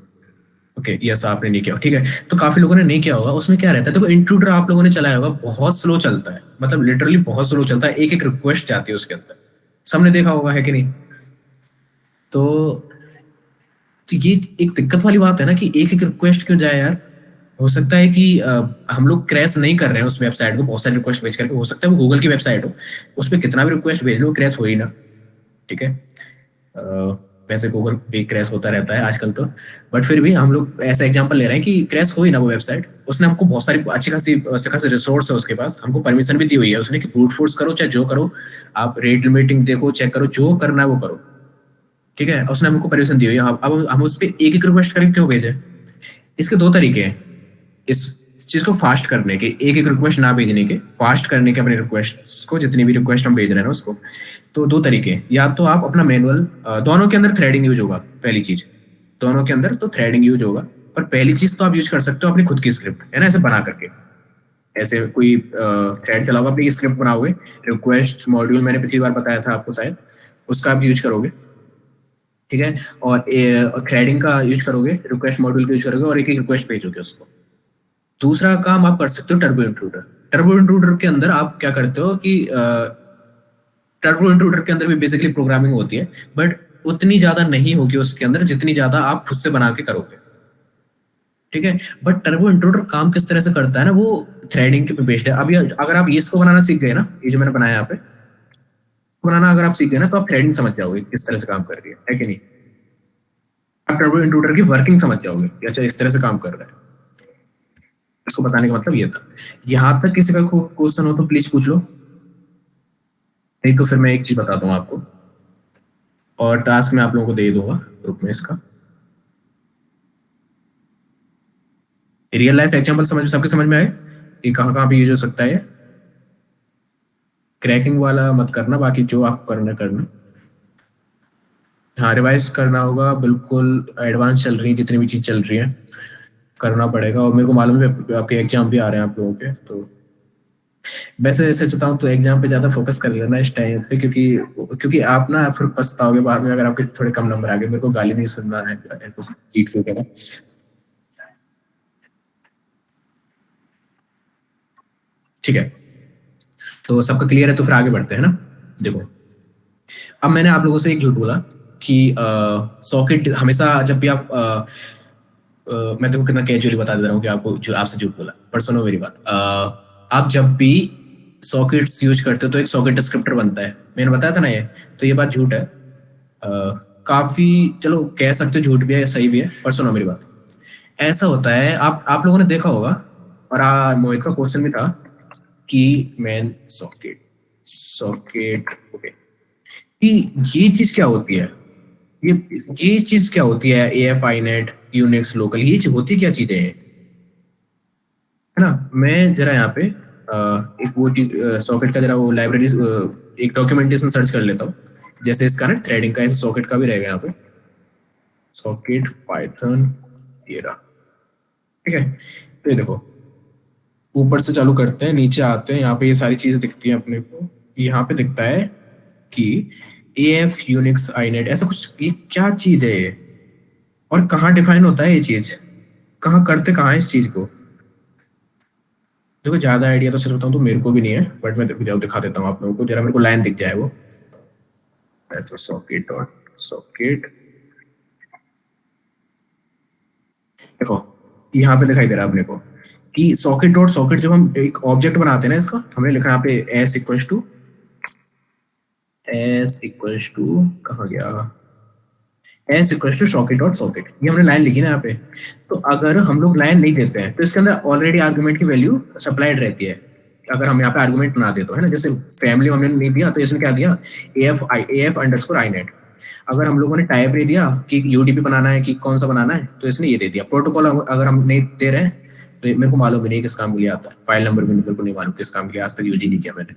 ओके यस, आपने नहीं किया, ठीक है। तो काफी लोगों ने नहीं किया होगा। उसमें क्या रहता है, देखो इंट्रूडर आप लोगों ने चलाया होगा, बहुत स्लो चलता है, मतलब लिटरली बहुत स्लो चलता है, एक एक रिक्वेस्ट जाती है उसके अंदर, सबने देखा होगा, है कि नहीं? तो ये एक दिक्कत वाली बात है ना, कि एक एक रिक्वेस्ट क्यों जाए यार। हो सकता है कि हम लोग क्रैश नहीं कर रहे हैं उस वेबसाइट को बहुत सारी रिक्वेस्ट भेज करके, हो सकता है वो गूगल की वेबसाइट हो, उस पर कितना भी रिक्वेस्ट भेज लो क्रैश हो ही ना, ठीक है। वैसे गूगल पे क्रैश होता रहता है आजकल तो, बट फिर भी हम लोग ऐसा एग्जांपल ले रहे हैं कि क्रैश हो ही ना वो वेबसाइट। उसने हमको बहुत सारी अच्छे खासी रिसोर्स है उसके पास, हमको परमिशन भी दी हुई है उसने कि ब्रूट फोर्स करो चाहे जो करो, आप रेट लिमिटिंग देखो, चेक करो, जो करना है वो करो, ठीक है। उसने हमको परमिशन दी हुई है। अब हम उस पर एक एक रिक्वेस्ट करके क्यों भेजें? इसके दो तरीके हैं इस चीज को फास्ट करने के, एक एक रिक्वेस्ट ना भेजने के, फास्ट करने के अपने रिक्वेस्ट को, जितनी भी रिक्वेस्ट हम भेज रहे हैं ना उसको। तो दो तरीके हैं, या तो आप अपना मैनुअल, दोनों के अंदर थ्रेडिंग यूज होगा, पहली चीज, दोनों के अंदर तो थ्रेडिंग यूज होगा। पर पहली चीज तो आप यूज कर सकते हो अपनी खुद की स्क्रिप्ट, है ना, ऐसे बना करके, ऐसे कोई थ्रेड के अलावा अपनी स्क्रिप्ट बनाओगे, रिक्वेस्ट मॉड्यूल मैंने पिछली बार बताया था आपको शायद, उसका आप यूज करोगे, ठीक है। और थ्रेडिंग का यूज करोगे, रिक्वेस्ट मॉड्यूल का यूज करोगे, और एक एक रिक्वेस्ट भेजोगे उसको। दूसरा काम आप कर सकते हो टर्बो इंट्रूडर। टर्बो इंट्रूडर के अंदर आप क्या करते हो कि टर्बो इंट्रूडर के अंदर भी बेसिकली प्रोग्रामिंग होती है, बट उतनी ज्यादा नहीं होगी उसके अंदर जितनी ज्यादा आप खुद से बना के करोगे, ठीक है। बट टर्बो इंट्रूडर काम किस तरह से करता है ना, वो थ्रेडिंग के पे बेस्ड है। अभी अगर आप इसको बनाना सीख गए ना, ये जो मैंने बनाया यहाँ पे बनाना अगर आप सीख गए ना, तो आप थ्रेडिंग समझ जाओगे किस तरह से काम कर रही है कि नहीं। आप टर्बो इंट्रूडर की वर्किंग समझ जाओगे कि अच्छा इस तरह से काम कर रहा है। इसको बताने का मतलब ये था। यहाँ तक किसी का क्वेश्चन हो तो प्लीज पूछ लो, नहीं तो फिर मैं एक चीज बताता हूँ आपको, और टास्क मैं आप लोगों को दे दूंगा ग्रुप में इसका। रियल लाइफ एग्जांपल सबके समझ में आए कि कहाँ कहाँ पे यूज हो सकता है। क्रैकिंग वाला मत करना, बाकी जो आप करना। हाँ, रिवाइज करना होगा बिल्कुल, एडवांस चल रही है जितनी भी चीज चल रही है, करना पड़ेगा। और मेरे को मालूम है आपके एग्जाम भी आ रहे हैं आप लोगों के, तो वैसे ऐसे चाहता हूँ तो एग्जाम पे ज्यादा फोकस कर लेना इस टाइम पे, क्योंकि आप ना फिर पछताओगे बाद में अगर आपके थोड़े कम नंबर आ गए। मेरे को गाली नहीं सुनना है चीट वगैरह, ठीक है। तो सबका क्लियर है, तो फिर आगे बढ़ते हैं ना। देखो, अब मैंने आप लोगों से एक झूठ बोला कि सॉकेट हमेशा जब भी आप मैं देखो कितना कैजुअली बता दे रहा हूँ कि आपको जो आपसे झूठ बोला, पर सुनो मेरी बात। आप जब भी सॉकेट्स यूज करते हो तो एक सॉकेट डिस्क्रिप्टर बनता है, मैंने बताया था ना ये। तो ये बात झूठ है, काफी, चलो कह सकते हो झूठ भी है सही भी है, पर सुनो मेरी बात। ऐसा होता है, आप लोगों ने देखा होगा, और मोहित का क्वेश्चन भी था कि मैन सॉकेट सॉकेट ओके, कि ये चीज क्या होती है, ये ये चीज क्या होती है, AF INET यूनिक्स लोकल, ये होती क्या चीजें हैं, है ना। मैं जरा यहाँ पे एक वो सॉकेट का जरा वो लाइब्रेरी, एक डॉक्यूमेंटेशन सर्च कर लेता हूँ, जैसे इसका ना थ्रेडिंग का, ऐसे सॉकेट का भी रहेगा यहाँ पे, सॉकेट पाइथन, ये रहा, ठीक है। तो ये देखो, ऊपर से चालू करते हैं, नीचे आते हैं, यहाँ पे ये सारी चीजें दिखती हैं अपने को। यहाँ पे दिखता है कि AF यूनिक्स INET, ऐसा कुछ, ये क्या चीज है ये, और कहाँ डिफाइन होता है ये चीज, कहाँ करते कहाँ है इस चीज को। देखो ज्यादा आइडिया तो सच बताऊं तो मेरे को भी नहीं है, बट मैं दिखा देता हूँ आप लोगों को, जरा मेरे को लाइन दिख जाए वो। तो सॉकेट डॉट सॉकेट, देखो यहाँ पे दिखाई दे रहा है अपने को कि सॉकेट डॉट सॉकेट, जब हम एक ऑब्जेक्ट बनाते हैं ना इसका, हमने लिखा यहाँ पे एस इक्वल्स टू कहाँ गया, S equals to socket dot socket, ये हमने लाइन लिखी ना यहाँ पे। तो अगर हम लोग लाइन नहीं देते हैं तो इसके अंदर ऑलरेडी आर्गुमेंट की वैल्यू सप्लाइड रहती है। अगर हम यहाँ पे आर्गुमेंट ना दे तो, है ना, जैसे फैमिली हमने नहीं दिया तो इसने क्या दिया, एफ अंडरस्कोर आई नेट। अगर हम लोगों ने टाइप नहीं दिया कि यूडीपी बनाना है कि कौन सा बनाना है, तो इसने ये दे दिया। प्रोटोकॉल अगर हम नहीं दे रहे हैं तो मेरे को मालूम भी नहीं किस काम के लिए आता है, फाइल नंबर भी मेरे को नहीं मालूम किस काम के लिए, आज तक यूज ही नहीं किया मैंने।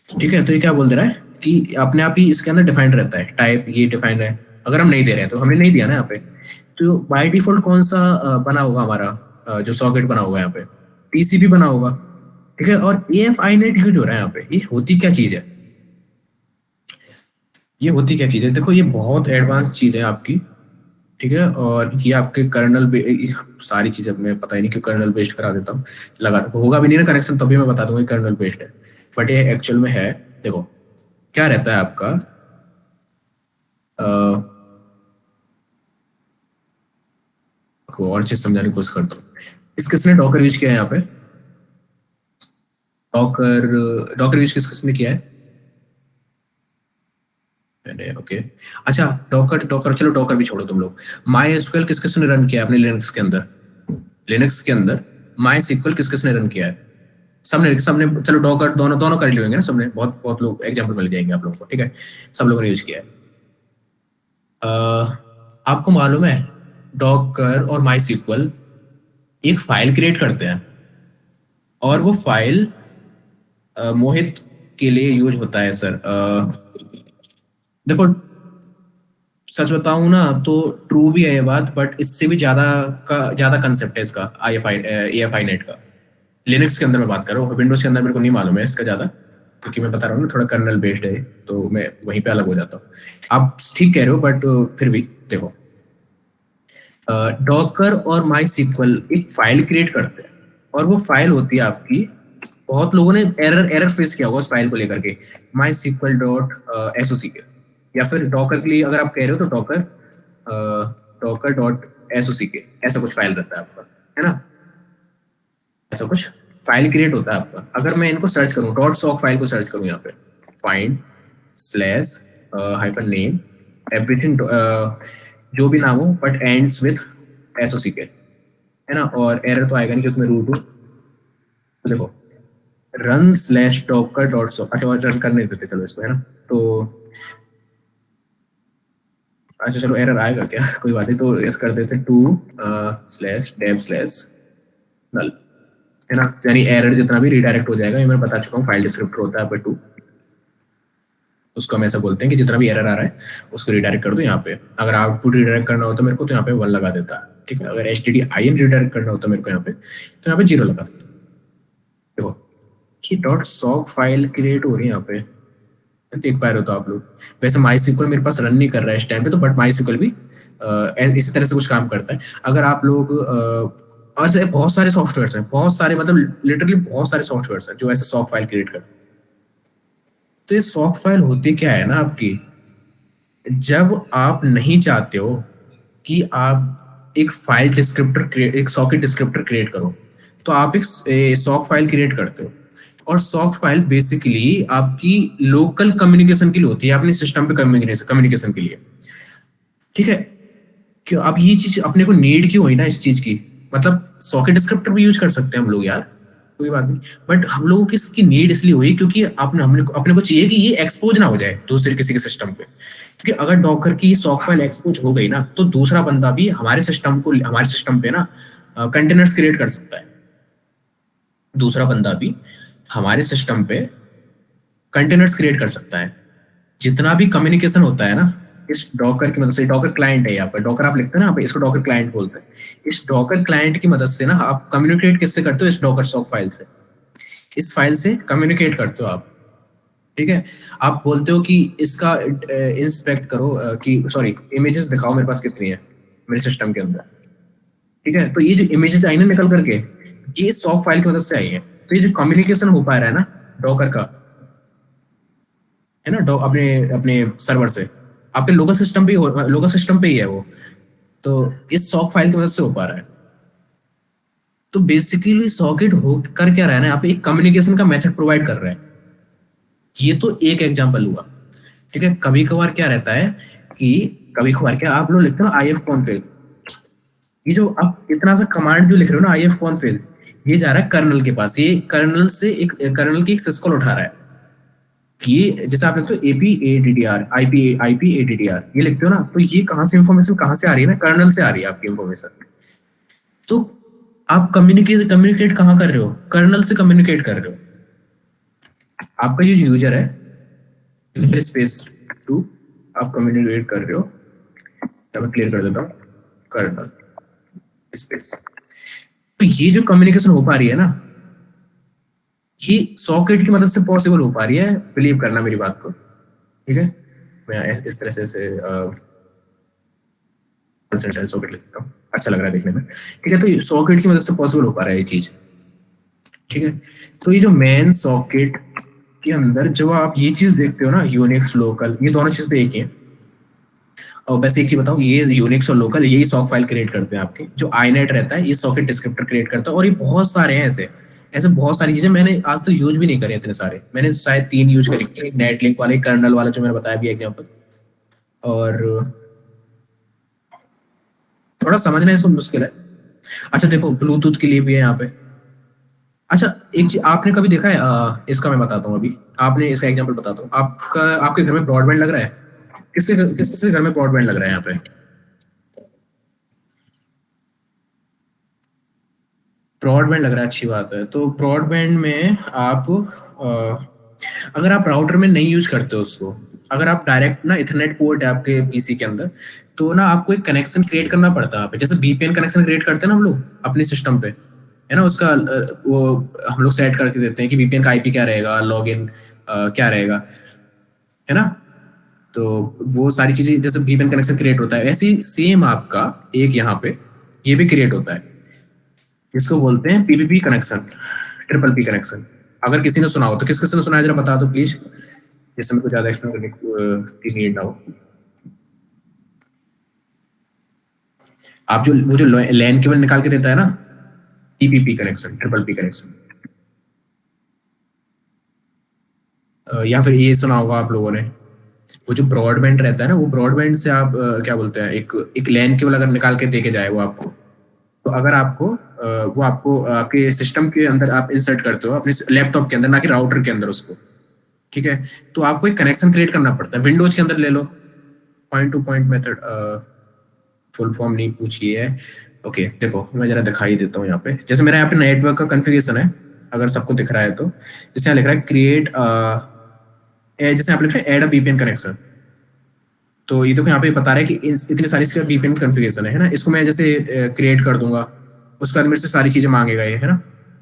ठीक है, तो ये क्या बोल दे रहा है कि अपने आप ही इसके अंदर डिफाइंड रहता है, टाइप ये डिफाइंड है। अगर हम नहीं दे रहे हैं तो हमने नहीं दिया ना यहाँ पे, तो बाय डिफॉल्ट कौन सा बना होगा हमारा, जो सॉकेट बना होगा यहाँ पे, टीसीपी बना होगा। ठीक है, और एएफ आई नेट यूज हो रहा है यहाँ पे। ये होती क्या चीज है, ये होती क्या चीज है, देखो ये बहुत एडवांस चीज है आपकी। ठीक है, और ये आपके कर्नल सारी चीजें मैं पता ही नहीं क्यों कर्नल बेस्ड करा देता हूँ, लगा होगा भी नहीं ना कनेक्शन, तभी मैं बता दूंगा कर्नल बेस्ड है, बट ये एक्चुअल में है। देखो क्या रहता है आपका, को और चीज समझाने की कोशिश करता हूँ। इस किसने डॉकर यूज किया है यहाँ पे, डॉकर डॉकर यूज किसने किया है, मैंने, ओके। अच्छा डॉकर डॉकर चलो डॉकर भी छोड़ो तुम लोग। माई एसक्यूएल किस किसने रन किया है अपने लिनक्स के अंदर, लिनक्स के अंदर माई सीक्वल किस किसने रन किया है, सबने सबने, चलो डॉकर दोनों दोनों कर लेंगे ना सबने, बहुत बहुत लोग एग्जांपल मिल जाएंगे आप लोगों को। ठीक है, सब लोगों ने यूज किया है। आपको मालूम है डॉकर और माई सीक्वल एक फाइल क्रिएट करते हैं, और वो फाइल मोहित के लिए यूज होता है सर। देखो सच बताऊं ना तो ट्रू भी है ये बात, बट इससे भी ज्यादा कंसेप्ट है इसका, AFI नेट का। लिनक्स के अंदर मैं बात कर रहा हूँ, विंडोज के अंदर मेरे को नहीं मालूम है इसका ज्यादा, क्योंकि मैं बता रहा हूँ ना थोड़ा कर्नल बेस्ड है, तो मैं वहीं पे अलग हो जाता हूँ। आप ठीक कह रहे हो, बट फिर भी देखो, डॉकर और माई सीक्वल एक फाइल क्रिएट करते हैं, और वो फाइल होती है आपकी, बहुत लोगों ने एरर फेस किया होगा उस फाइल को लेकर के, माई सीक्वल डॉट SOCK, या फिर डॉकर के लिए अगर आप कह रहे हो तो डॉकर डॉट SOCK, ऐसा कुछ फाइल रहता है आपका, है ना, ऐसा कुछ फाइल क्रिएट होता है आपका। अगर मैं इनको सर्च करूँ, डॉट सॉक फाइल को सर्च करूँ यहाँ पे, find slash hyphen name everything, जो भी नाम हो बट एंड्स विद SOCK, है ना, और एरर तो आएगा नहीं क्योंकि मैं रूट हूँ। तो देखो run slash docker dot sock, अच्छा रन करने देते चलो इसको, है ना, तो अच्छा चलो एरर आएगा क्या, कोई बात नहीं, तो इस कर देते टू स्लैश डेव स्लैश नल, है ना, यानी एरर जितना भी रिडायरेक्ट हो जाएगा। ये मैं बता चुका हूँ, फाइल डिस्क्रिप्टर होता है टू, उसको हम ऐसा बोलते हैं कि जितना भी एरर आ रहा है उसको रिडायरेक्ट कर दो यहाँ पे। अगर आउटपुट रिडायरेक्ट करना होता है मेरे को तो यहाँ पे 1 लगा देता है। ठीक है, अगर HDDIN रिडायरेक्ट करना होता है मेरे को यहाँ पे, तो यहाँ पे 0 लगा देता। देखो कि डॉट सॉक फाइल क्रिएट हो रही है यहाँ पे, देख पा रहे हो तो आप लोग। वैसे माई सिक्वल मेरे पास रन नहीं कर रहा है इस टाइम पे, तो बट माई सिक्वल भी इसी तरह से कुछ काम करता है। अगर आप लोग और बहुत सारे सॉफ्टवेयर हैं, बहुत सारे, मतलब लिटरली बहुत सारे सॉफ्टवेयर हैं जो ऐसे सॉक फाइल क्रिएट करते हैं। तो ये सॉक फाइल होती क्या है ना आपकी, जब आप नहीं चाहते हो कि आप एक फाइल डिस्क्रिप्टर एक सॉकेट डिस्क्रिप्टर क्रिएट करो, तो आप एक सॉक फाइल क्रिएट करते हो। और सॉक फाइल बेसिकली आपकी लोकल कम्युनिकेशन के लिए होती है, अपने सिस्टम पे कम्युनिकेशन के लिए। ठीक है, क्यों अब ये चीज अपने को नीड क्यों हुई ना इस चीज की, मतलब सॉकेट डिस्क्रिप्टर भी यूज कर सकते हैं हम लोग यार, कोई बात नहीं, बट हम लोगों की इसकी नीड इसलिए हुई क्योंकि अपने को चाहिए कि ये एक्सपोज ना हो जाए दूसरे किसी के सिस्टम पे। क्योंकि अगर डॉकर की सॉक फाइल एक्सपोज हो गई ना, तो दूसरा बंदा भी हमारे सिस्टम पे ना कंटेनर्स क्रिएट कर सकता है। दूसरा बंदा भी हमारे सिस्टम पे कंटेनर्स क्रिएट कर सकता है। जितना भी कम्युनिकेशन होता है ना इस डॉकर की मदद से, डॉकर क्लाइंट है यहाँ पर, डॉकर आप लिखते हैं ना, आप इसको डॉकर क्लाइंट बोलते हैं। इस डॉकर क्लाइंट की मदद से ना आप कम्युनिकेट किससे करते हो, इस डॉकर सॉक फाइल से, इस फाइल से कम्युनिकेट करते हो आप। ठीक है, आप बोलते हो कि इसका इंस्पेक्ट करो, कि सॉरी इमेजेस दिखाओ मेरे पास कितनी है मेरे सिस्टम के अंदर। ठीक है, तो ये जो इमेजेस आई ना निकल करके, ये सॉक फाइल की मदद से आई है। तो ये जो कम्युनिकेशन हो पा रहा है ना डॉकर का, है ना, अपने अपने सर्वर से आपके लोकल सिस्टम पे ही है वो, तो इस सॉक फाइल की मदद से हो पा रहा है। तो बेसिकली सॉकेट हो कर क्या रहा है ना, यहाँ पे एक कम्युनिकेशन का मेथड प्रोवाइड कर रहा है। ये तो एक एग्जांपल हुआ, ठीक है। कभी कभार क्या रहता है कि कभी कभार क्या आप लोग लिखते हो ना IF कॉन्फिग, ये जो आप इतना सा कमांड जो लिख रहे हो ना IF कॉन्फिग, ये जा रहा है कर्नल के पास, ये कर्नल से एक कर्नल की एक सिस्कॉल उठा रहा है। ये जैसे आप लिखते हो APADDR IP ADDR ये लिखते हो ना, तो ये कहाँ से इंफॉर्मेशन कहाँ से आ रही है ना, कर्नल से आ रही है आपकी इंफॉर्मेशन। तो आप कम्युनिकेट कहाँ कर रहे हो, कर्नल से कम्युनिकेट कर रहे हो। आपका जो यूजर है यूजर स्पेस 2 आप कम्युनिकेट कर रहे हो, मैं क्लियर कर देता हूँ कर्नल स्पेस। तो ये जो कम्युनिकेशन हो पा रही है ना, ये सॉकेट की मदद से पॉसिबल हो पा रही है, बिलीव करना मेरी बात को, ठीक है। मैं इस तरह से सॉकेट लिखता हूँ, अच्छा लग रहा है देखने में, ठीक है। तो सॉकेट की मदद से पॉसिबल हो पा रहा है ये चीज, ठीक है। तो ये जो मेन सॉकेट के अंदर जो आप ये चीज देखते हो ना, यूनिक्स लोकल, ये दोनों चीज तो एक ही है। और बस एक चीज बताऊं, ये यूनिक्स और लोकल यही सॉक फाइल क्रिएट करते हैं आपके, जो आईनेट रहता है ये सॉकेट डिस्क्रिप्टर क्रिएट करता है। और ये बहुत सारे हैं ऐसे ऐसे बहुत सारी चीजें मैंने आज तक यूज भी नहीं करे इतने सारे, मैंने शायद 3 यूज करी, एक नेट लिंक वाले, कर्नल वाला जो मैंने बताया भी एग्जांपल, और थोड़ा समझना इसको मुश्किल है। अच्छा देखो ब्लूटूथ के लिए भी है यहाँ पे। अच्छा एक चीज आपने कभी देखा है, इसका मैं बताता हूँ, अभी आपने इसका एग्जांपल बताता हूँ। आपके घर में ब्रॉडबैंड लग रहा है, किसके घर में ब्रॉडबैंड लग रहा है यहाँ पे? ब्रॉडबैंड लग रहा है, अच्छी बात है। तो ब्रॉडबैंड में आप अगर आप राउटर में नहीं यूज करते हो उसको, अगर आप डायरेक्ट ना इथरनेट पोर्ट है आपके पीसी के अंदर, तो ना आपको एक कनेक्शन क्रिएट करना पड़ता है यहाँ पे। जैसे VPN कनेक्शन क्रिएट करते हैं ना हम लोग अपने सिस्टम पे, है ना, उसका वो हम लोग सेट करके देते हैं कि VPN का IP क्या रहेगा, लॉगिन क्या रहेगा, है ना। तो वो सारी चीजें जैसे VPN कनेक्शन क्रिएट होता है, ऐसे ही सेम आपका एक यहाँ पे ये भी क्रिएट होता है, इसको बोलते हैं PPP connection, triple P connection. अगर किसी ने सुना हो तो किस किसी ने सुना है जरा बता दो प्लीज, जिससे मैं कुछ ज्यादा एक्सप्लेन करने की नीड ना हो। आप जो वो जो लैन केबल निकाल के देता है ना, PPP connection, triple P connection, या फिर ये सुना होगा आप लोगों ने, वो जो ब्रॉडबैंड रहता है ना, वो ब्रॉडबैंड से आप क्या बोलते हैं, एक लैन केबल अगर निकाल के दे के जाए वो आपको, तो अगर आपको वो आपको आपके सिस्टम के अंदर आप इंसर्ट करते हो अपने लैपटॉप के अंदर, ना कि राउटर के अंदर उसको, ठीक है, तो आपको एक कनेक्शन क्रिएट करना पड़ता है। विंडोज के अंदर ले लो, point to point method, full form नहीं पूछिए, ओके देखो मैं जरा दिखाई देता हूँ यहाँ पे। जैसे मेरा यहाँ पे नेटवर्क का कॉन्फ़िगरेशन है, अगर सबको दिख रहा है तो, जैसे यहाँ लिख रहा है क्रिएट, जैसे आप लिख रहे हैं ऐड अ VPN कनेक्शन, तो ये तो यहाँ पे बता रहा है कि इतनी सारी इसका VPN कॉन्फ़िगरेशन है ना, इसको मैं जैसे क्रिएट कर दूंगा, उसके बाद मेरे से सारी चीजें मांगेगा ये, है ना,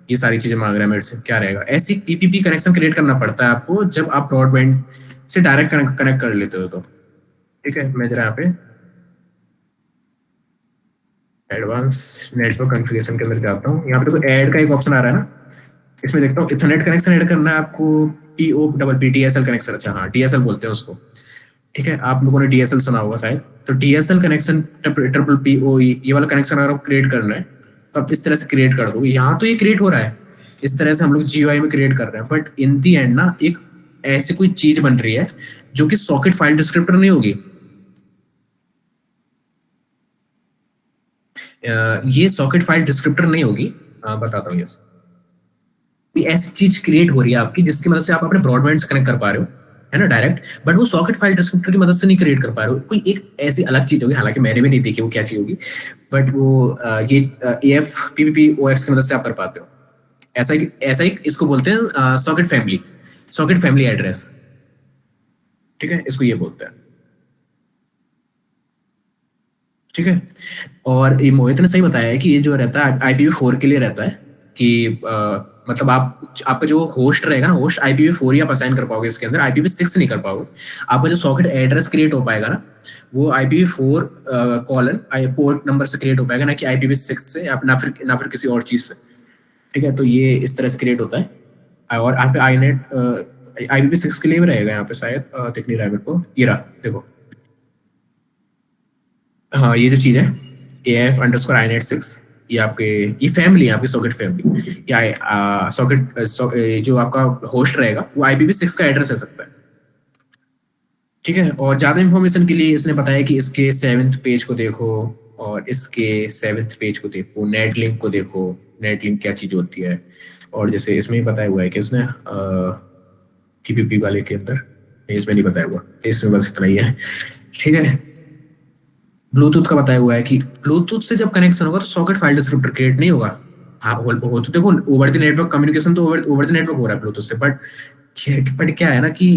ये सारी चीजें मांग रहा है मेरे से, क्या रहेगा। ऐसे PPP कनेक्शन क्रिएट करना पड़ता है आपको जब आप ब्रॉडबैंड से डायरेक्ट कनेक्ट कर लेते हो तो, ठीक है। मैं जरा यहाँ पे एडवांस नेटवर्क कॉन्फ़िगरेशन के अंदर जाता हूँ, यहाँ पे देखो ऐड का एक ऑप्शन आ रहा है ना, इसमें देखता हूँ इथरनेट कनेक्शन ऐड करना है आपको, POPP DSL कनेक्शन, अच्छा हाँ DSL बोलते हैं उसको, ठीक है। आप लोगों ने DSL सुना होगा शायद, तो DSL कनेक्शन ट्रिपल PoE ये वाला कनेक्शन अगर आपको क्रिएट करना है तो आप इस तरह से क्रिएट कर दो। यहाँ तो ये क्रिएट हो रहा है, इस तरह से हम लोग GUI में क्रिएट कर रहे हैं, बट इन दी एंड ना एक ऐसी कोई चीज बन रही है जो कि सॉकेट फाइल डिस्क्रिप्टर नहीं होगी। ये सॉकेट फाइल डिस्क्रिप्टर नहीं होगी, बताता हूँ। कोई ऐसी चीज क्रिएट हो रही है आपकी जिसकी मदद से आप अपने ब्रॉडबैंड से कनेक्ट कर पा रहे हो, है ना, डायरेक्ट, बट वो सॉकेट फाइल डिस्क्रिप्टर की मदद से नहीं क्रिएट कर पा रहे हो। कोई एक ऐसी अलग चीज होगी, हालांकि मैंने भी नहीं देखी वो क्या चीज होगी, बट वो ये AF PPP OX की मदद से आप कर पाते हो। ऐसा ही इसको बोलते हैं सॉकेट फैमिली एड्रेस, ठीक है, इसको ये बोलते हैं, ठीक है। और ये मोहित ने सही बताया है कि ये जो रहता है IPv4 के लिए रहता है, कि मतलब आपका जो होस्ट रहेगा ना, होस्ट IPv4 ही आप असाइन कर पाओगे इसके अंदर, IPv6 नहीं कर पाओगे। आपका जो सॉकेट एड्रेस क्रिएट हो पाएगा ना, वो IPv4 कॉलन पोर्ट नंबर से क्रिएट हो पाएगा, ना कि IPv6 से, ना फिर किसी और चीज से, ठीक है, तो ये इस तरह से क्रिएट होता है। और यहाँ पे आई नेट IPv6 के लिए भी रहेगा यहाँ पे शायद, दिख नहीं रहा है मेरे को, ये रहा देखो। हाँ, ये जो चीज़ है AF_INET6, ये आपके ये फैमिली है, आपकी सॉकेट फैमिली या सॉकेट जो आपका होस्ट रहेगा वो IPv6 का एड्रेस है सकता है। ठीक है, और ज़्यादा इंफॉर्मेशन के लिए इसने बताया कि इसके 7th पेज को देखो और इसके 7th पेज को देखो, नेट लिंक को देखो, नेट लिंक क्या चीज़ होती है। और जैसे इसमें ही बताया हुआ है कि इसने TPP वाले के अंदर, नहीं इसमें नहीं बताया हुआ, इसमें बस इतना ही है। ठीक है, ब्लूटूथ का बताया हुआ है कि ब्लूटूथ से जब कनेक्शन होगा तो सॉकेट फाइल डिस्क्रिप्टर क्रिएट नहीं होगा। हाँ हो तो देखो, ओवर द नेटवर्क कम्युनिकेशन तो ओवर द नेटवर्क हो रहा है ब्लूटूथ से, बट क्या है ना कि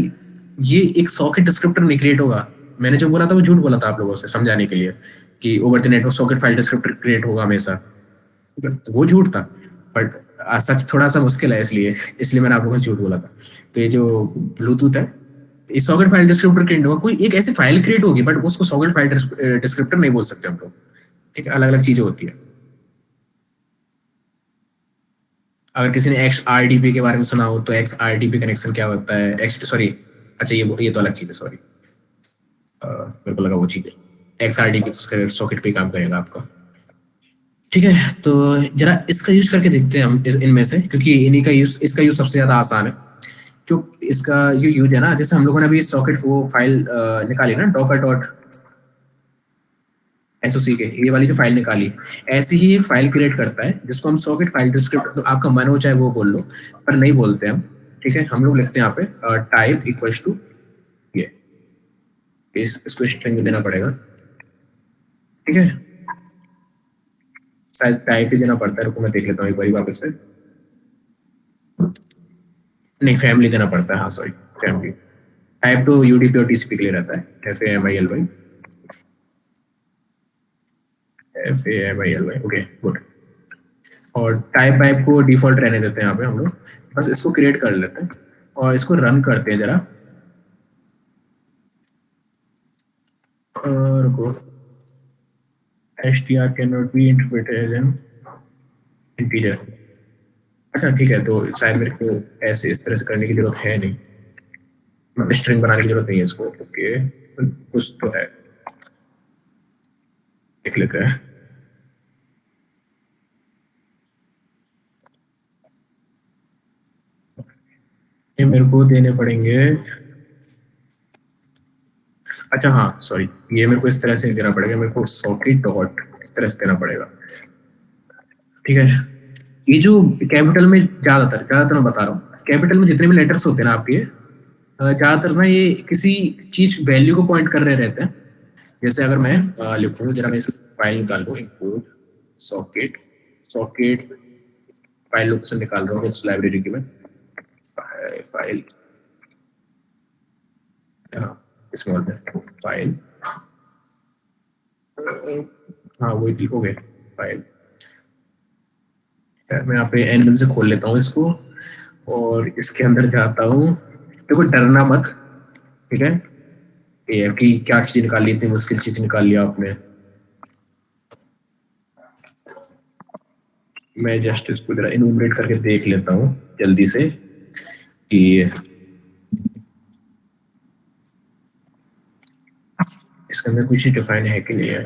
ये एक सॉकेट डिस्क्रिप्टर नहीं क्रिएट होगा। मैंने जो बोला था वो झूठ बोला था आप लोगों से समझाने के लिए कि over the network socket file descriptor create होगा हमेशा, तो वो झूठ था। बट सच थोड़ा सा मुश्किल है, इसलिए मैंने आप लोगों को झूठ बोला था। तो ये जो ब्लूटूथ है, ये सॉकेट फाइल डिस्क्रिप्टर क्रिएट होगा, कोई एक ऐसी फाइल क्रिएट होगी बट उसको सॉकेट फाइल डिस्क्रिप्टर नहीं बोल सकते हम लोग। ठीक है, अलग अलग चीजें होती है। अगर किसी ने XRDP के बारे में सुना हो तो XRDP कनेक्शन क्या होता है, एक्स सॉरी, अच्छा ये तो अलग चीज है, सॉरी मेरे को लगा वो चीज है। XRDP सॉकेट पे काम करेगा आपका। ठीक है, तो जरा इसका यूज करके देखते हैं हम इनमें से, क्योंकि इन्हीं का यूज, इसका यूज सबसे ज्यादा आसान है। क्यों इसका ये यूज है ना, जैसे हम लोगों ने अभी सॉकेट वो फाइल निकाली ना, docker.soc के, ये वाली जो फाइल निकाली, ऐसी ही एक फाइल क्रिएट करता है जिसको हम सॉकेट फाइल डिस्क्रिप्टर, तो आपका मन हो चाहे वो बोल लो, पर नहीं बोलते हम। ठीक है, हम लोग लिखते हैं यहाँ पे टाइप इक्वल्स टू ये, इसको स्ट्रिंग देना पड़ेगा। ठीक है, शायद टाइप ही देना पड़ता है, रुको मैं देख लेता हूँ एक बार वापस से। नहीं, फैमिली देना पड़ता है, हाँ सॉरी, फैमिली। टाइप तो UDP और TCP के लिए रहता है, FAMILY, ओके गुड। और टाइप को डिफॉल्ट रहने देते हैं यहाँ पे हम लोग, बस इसको क्रिएट कर लेते हैं और इसको रन करते हैं जरा। रुको, str cannot be interpreted as an integer। अच्छा ठीक है, तो शायद मेरे को ऐसे इस तरह से करने की जरूरत है नहीं, स्ट्रिंग बनाने की जरूरत नहीं है इसको। ओके, कुछ तो है, देख लेते हैं। ये मेरे को देने पड़ेंगे, अच्छा हाँ सॉरी, ये मेरे को इस तरह से देना पड़ेगा, मेरे को सॉकेट डॉट इस तरह से देना पड़ेगा। ठीक है, ये जो कैपिटल में ज्यादातर मैं बता रहा हूँ, कैपिटल में जितने भी लेटर्स होते हैं ना आपके, ज्यादातर ना ये किसी चीज वैल्यू को पॉइंट कर रहे रहते हैं। जैसे अगर मैं लिखूँ, जरा मैं इस फाइल निकाल लूँ, import socket, socket file location निकाल रहा हूँ इस लाइब्रेरी की मैं, फाइल स्मॉल में फाइल, हाँ वही हो गए फाइल। मैं यहाँ पे एनिमल से खोल लेता हूँ इसको और इसके अंदर जाता हूँ। देखो डरना मत, ठीक है, ये कि क्या चीज निकाल ली, इतनी मुश्किल चीज निकाल लिया आपने। मैं जस्ट इसको जरा इनूमरेट करके देख लेता हूँ जल्दी से कि इसके अंदर कुछ डिफाइन है कि नहीं है।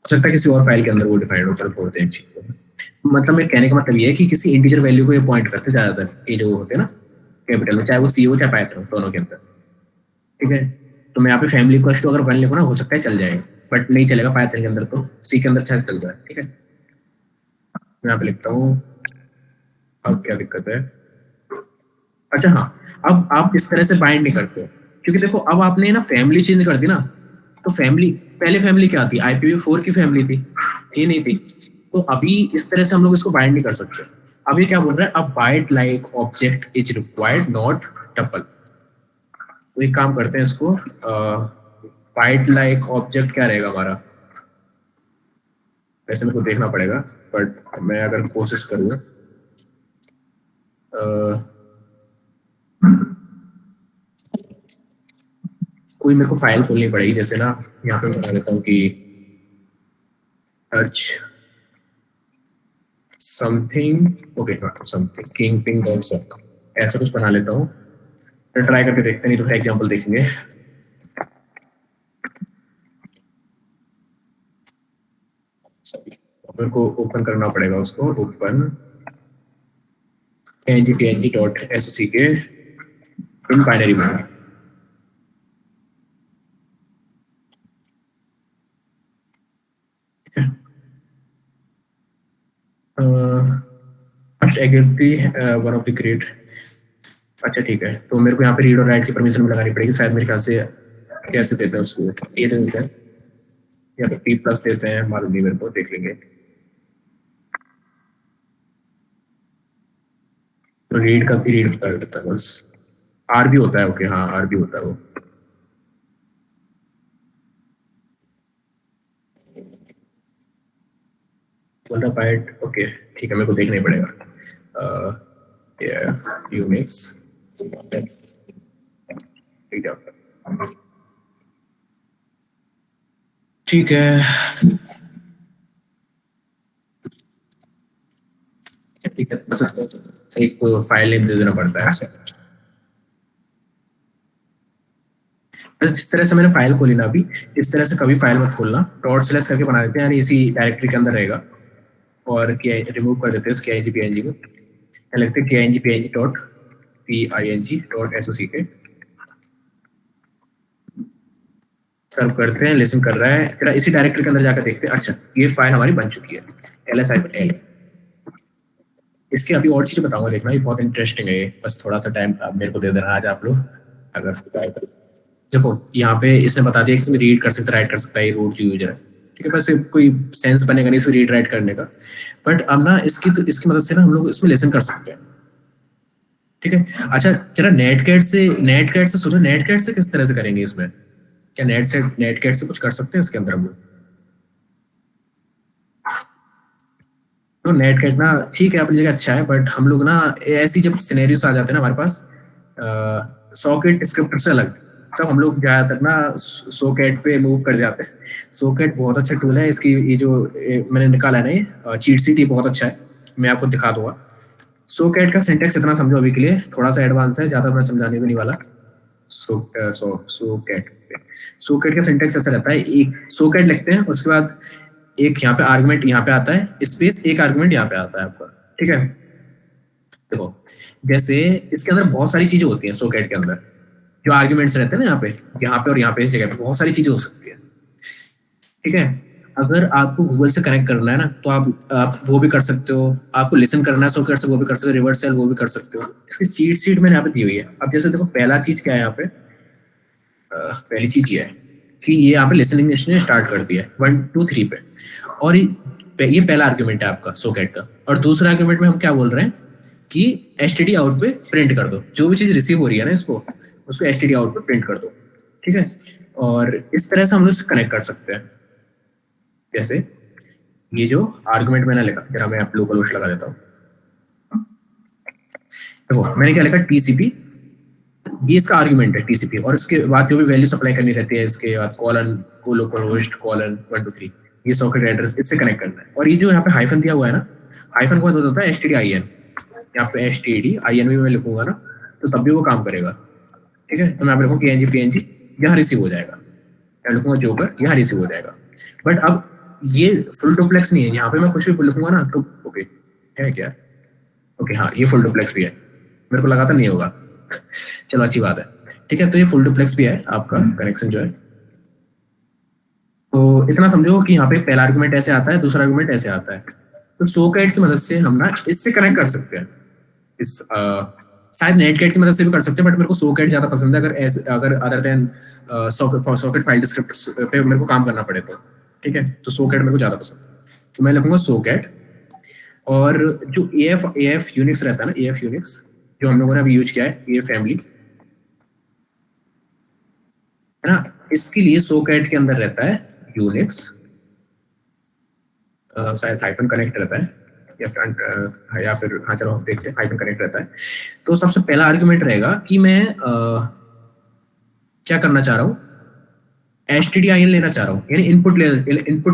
हो सकता है किसी और फाइल के अंदर वो डिफाइंड हो, चलो छोड़ते हैं चीज को। मतलब मैं कहने का मतलब ये है कि किसी इंटीजर वैल्यू को ये पॉइंट करते ज्यादातर, ये जो होते हैं ना कैपिटल में, चाहे वो सी हो चाहे पाइथन, दोनों के अंदर। ठीक है, तो मैं यहाँ पे फैमिली इक्वल्स टू अगर वन लिखूँ ना, हो सकता है चल जाएगा, बट नहीं चलेगा पाइथन के अंदर, तो सी के अंदर शायद चल जाए। ठीक है, मैं यहाँ पे लिखता हूँ, अब क्या दिक्कत है। अच्छा हाँ, अब आप इस तरह से बाइंड नहीं करते हो, क्योंकि देखो अब आपने ना फैमिली चेंज कर दी ना, तो फैमिली, पहले फैमिली क्या थी, IPv4 की फैमिली थी, ये नहीं थी। तो अभी इस तरह से हम लोग इसको बाइंड नहीं कर सकते। अब ये क्या बोल रहा है, अब byte like object is required not tuple. तो एक काम करते हैं इसको, बाइट लाइक ऑब्जेक्ट क्या रहेगा हमारा, वैसे मेरे को देखना पड़ेगा, बट मैं अगर कोशिश करूँ, कोई मेरे को फाइल खोलनी पड़ेगी, जैसे ना यहाँ पे मैं बता देता हूँ कि touch something, okay something king ping dot सक, ऐसा कुछ बना लेता हूँ, फिर ट्राई करके देखते हैं, नहीं तो फिर एग्जाम्पल देखेंगे। मेरे को ओपन करना पड़ेगा उसको, ओपन png.sc के इन बाइनरी में। वन ऑफ द ग्रेट, अच्छा ठीक है, तो मेरे को यहाँ पे रीड और राइट की परमिशन भी लगानी पड़ेगी शायद, मेरे ख्याल से कैसे देते हैं उसको, ये देते हैं या फिर p प्लस देते हैं, मालूम नहीं मेरे को, देख लेंगे। तो रीड का भी रीड कर देता है बस, आर भी होता है, ओके हाँ आर भी होता है वो। बाइट ओके ठीक है, मेरे को देखना ही पड़ेगा। यूनिक्स ठीक है, ठीक है, बस एक फाइल नेम दे देना पड़ता है। बस जिस तरह से मैंने फाइल खोली ना अभी, इस तरह से कभी फाइल मत खोलना, डॉट स्लैश करके बना देते हैं, यानी इसी डायरेक्टरी के अंदर रहेगा, और रिमूव कर देते हैं इसके ING PNG को, लिखते हैं KING PNG dot PING dot SOCK, सर्व करते हैं, लिसन कर रहा है, फिर इसी डायरेक्टरी के अंदर जाकर देखते हैं, अच्छा ये फाइल हमारी बन चुकी है, LSIL। इसके अभी और चीज़ बताऊंगा, देखना ये बहुत इंटरेस्टिंग है, बस थोड़ा सा टाइम मेरे को दे देना आज आप लोग। अगर देखो यहाँ पे इसने बता दिया कि इसमें रीड कर सकता है, राइट कर सकता है, ये रूट यूजर है, ठीक है, बस कोई सेंस बनेगा नहीं इसमें रीड राइट करने का, बट अब ना इसकी मदद से ना हम लोग इसमें लेसन कर सकते हैं, ठीक है। अच्छा जरा नेटकैट से सोचो, नेटकैट से किस तरह से करेंगे इसमें, क्या नेटकैट से कुछ कर सकते हैं इसके अंदर हम लोग? तो नेटकैट ना ठीक है अपनी जगह अच्छा है, बट हम लोग ना ऐसी जब सिनेरियोस आ जाते हैं ना हमारे पास सॉकेट स्क्रिप्ट से अलग, तब हम लोग ज़्यादातर ना सोकेट पे मूव कर जाते हैं। सोकेट बहुत अच्छा टूल है, इसकी ये जो मैंने निकाला है ना ये चीट शीट, ये बहुत अच्छा है, मैं आपको दिखा दूंगा। सोकेट का सिंटेक्स इतना समझो अभी के लिए, थोड़ा सा एडवांस है, ज़्यादा मैं समझाने भी नहीं वाला। सोकेट का सिंटेक्स ऐसा रहता है, एक सोकेट लिखते हैं, उसके बाद एक यहाँ पे आर्गुमेंट यहाँ पे आता है, स्पेस एक आर्गुमेंट यहाँ पे आता है आपका, ठीक है। देखो जैसे इसके अंदर बहुत सारी चीजें होती हैं, सोकेट के अंदर जो आर्गुमेंट्स रहते हैं ना, यहाँ पे और यहाँ पे इस जगह पे बहुत सारी चीजें हो सकती है, ठीक है। अगर आपको गूगल से कनेक्ट करना है ना, तो आप वो भी कर सकते हो, आपको लिसन करना है सोकेट से वो भी कर सकते हो, रिवर्स सेल वो भी कर सकते हो। इसकी चीट शीट मैंने यहाँ पे दी हुई है। अब जैसे देखो पहला चीज क्या है यहाँ पे, पहली चीज ये है कि ये यहाँ पे लिसनिंग ने स्टार्ट कर दिया है 1 2 3 पे, और ये पहला आर्ग्यूमेंट है आपका सोकेट का, और दूसरा आर्ग्यूमेंट में हम क्या बोल रहे हैं कि std आउट पे प्रिंट कर दो, जो भी चीज रिसीव हो रही है ना उसको std आउट पे प्रिंट कर दो, ठीक है। और इस तरह से हम लोग कनेक्ट कर सकते हैं। जैसे ये जो आर्गुमेंट मैंने लिखा, जरा मैं आप लोकल होस्ट लगा देता हूँ, देखो मैंने क्या लिखा, TCP, ये इसका आर्गुमेंट है TCP, और इसके बाद जो भी वैल्यू सप्लाई करनी रहती है, इसके बाद कॉलन को लोकल होस्ट कॉलन 1 2 3, ये सॉकेट एड्रेस इससे कनेक्ट करना है। और ये जो यहाँ पे हाइफन दिया हुआ है ना, हाइफन को मतलब होता है stdin, यहाँ पे stdin भी मैं लिखूंगा ना तो तब भी वो काम करेगा, ठीक है। तो मैं यहाँ पे लिखूँ KNG PNG, यहाँ रिसीव हो जाएगा, मैं लिखूंगा जोकर, यहाँ रिसीव हो जाएगा। बट अब ये फुल डुप्लेक्स नहीं है, यहाँ पे मैं कुछ भी लिखूंगा ना तो ओके है क्या, ओके हाँ ये फुल डुप्लेक्स भी है, मेरे को लगा था नहीं होगा चलो अच्छी बात है, ठीक है। तो ये फुल डुप्लेक्स भी है आपका कनेक्शन जो है। तो इतना समझो कि यहाँ पे पहला आर्गुमेंट ऐसे आता है, दूसरा आर्गुमेंट ऐसे आता है। तो सोकेट की मदद से हम ना इससे कनेक्ट कर सकते हैं, इस शायद नेटकैट की मदद से भी कर सकते हैं, बट मेरे को सोकेट ज्यादा पसंद है, अगर other than socket file descriptor पे मेरे को काम करना पड़े तो, ठीक है। तो सोकेट मेरे को ज्यादा पसंद है, तो मैं लिखूंगा सोकेट। और जो AF यूनिक्स रहता है ना, AF यूनिक्स जो हम लोगों ने अभी यूज किया है, ये फैमिली है ना, इसके लिए सोकेट के अंदर रहता है यूनिक्स, शायद हाइफन कनेक्ट रहता है या फिर हाँ चलो हम देखते हैं, हाइफन कनेक्ट रहता है। तो सबसे पहला आर्गुमेंट रहेगा कि मैं क्या करना चाह रहा हूँ, HDDIN लेना चाह रहा हूँ, यानी इनपुट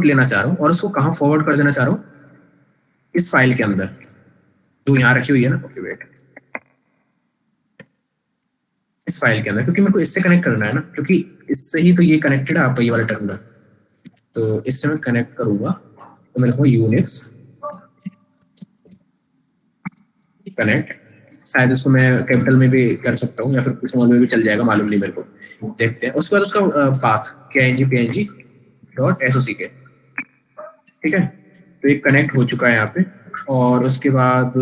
लेना चाह रहा हूँ और उसको कहाँ फॉरवर्ड कर देना चाह रहा हूँ, इस फाइल के अंदर जो यहाँ रखी हुई है ना, ओके वेट, इस फाइल के अंदर, क्योंकि मेरे को इससे कनेक्ट करना है ना, क्योंकि इससे ही तो ये कनेक्टेड है आपका ये वाला टर्मिनल, तो इससे मैं कनेक्ट करूंगा। तो मैं लिखूंगा यूनिक्स कनेक्ट, शायद उसको मैं कैपिटल में भी कर सकता हूँ या फिर स्मॉल में भी चल जाएगा, मालूम नहीं मेरे को, देखते हैं। उसके बाद उसका पाथ png.sock, ठीक है। तो एक कनेक्ट हो चुका है यहाँ पे, और उसके बाद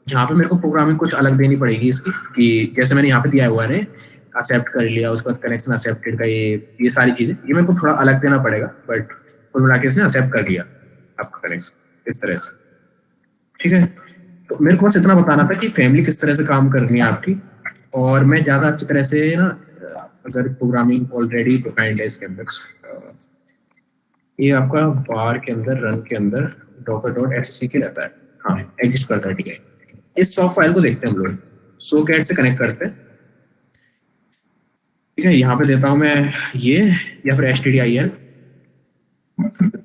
यहाँ पे मेरे को प्रोग्रामिंग कुछ अलग देनी पड़ेगी इसकी, कि जैसे मैंने यहाँ पे दिया हुआ है एक्सेप्ट कर लिया, उसके बाद कनेक्शन एक्सेप्टेड का ये सारी चीजें, ये मेरे को थोड़ा अलग देना पड़ेगा, बट कुल मिला के इसने एक्सेप्ट कर लिया आपका कनेक्शन इस तरह से, ठीक है। तो मेरे को बस इतना बताना था कि फैमिली किस तरह से काम करनी है आपकी, और मैं ज्यादा अच्छी तरह से ना, अगर प्रोग्रामिंग ऑलरेडी डिफाइंड है इसके अंदर, ये आपका var के अंदर रन के अंदर docker.sc के रहता है, हाँ एग्जिस्ट करता है, ठीक है। इस सॉक फाइल को देखते हैं हम लोग, socket से कनेक्ट करते हैं, ठीक है। यहाँ पे देता हूँ मैं ये, या फिर stdin,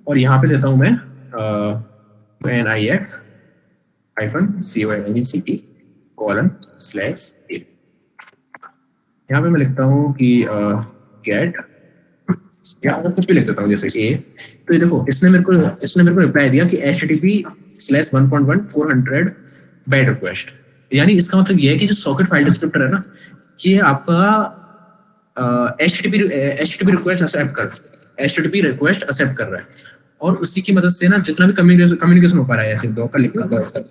और यहाँ पे देता हूँ मैं nix-conct:/a। यहाँ पे मैं लिखता हूँ कि get, या अगर कुछ भी लिख देता हूँ जैसे a, तो ये देखो इसने मेरे को रिप्लाई दिया कि http/1.1/400 बैड रिक्वेस्ट, यानी इसका मतलब ये है कि जो सॉकेट फाइल डिस्क्रिप्टर है ना, ये आपका HTTP रिक्वेस्ट एक्सेप्ट कर रहा है, और उसी की मदद से ना जितना भी कम्युनिकेशन हो पा रहा है, ऐसे डॉकर लिख रहा है,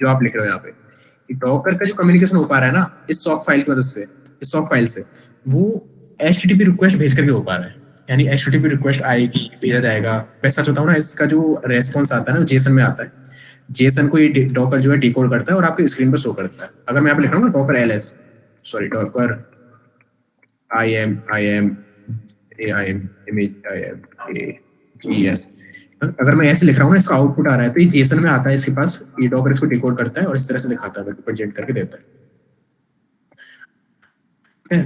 जो आप लिख रहे हो यहाँ पे, डॉकर का जो कम्युनिकेशन हो पा रहा है ना इस सॉक फाइल की मदद से, इस सॉक फाइल से, वो HTTP रिक्वेस्ट भेज करके हो पा रहा है, यानी HTTP रिक्वेस्ट आएगी, भेजा जाएगा। मैं सच बताऊं ना, इसका जो रेस्पॉन्स आता है ना जेसन में आता है, जेसन को ये डॉकर जो है डिकोड करता है और आपके स्क्रीन पर शो करता है। अगर मैं यहाँ पे लिख रहा हूँ ना Docker ls, sorry Docker image, अगर मैं ऐसे लिख रहा हूँ ना, इसका आउटपुट आ रहा है, तो ये जेसन में आता है इसके पास, ये डॉकर इसको डिकोड करता है और इस तरह से दिखाता है, प्रेजेंट करके देता है।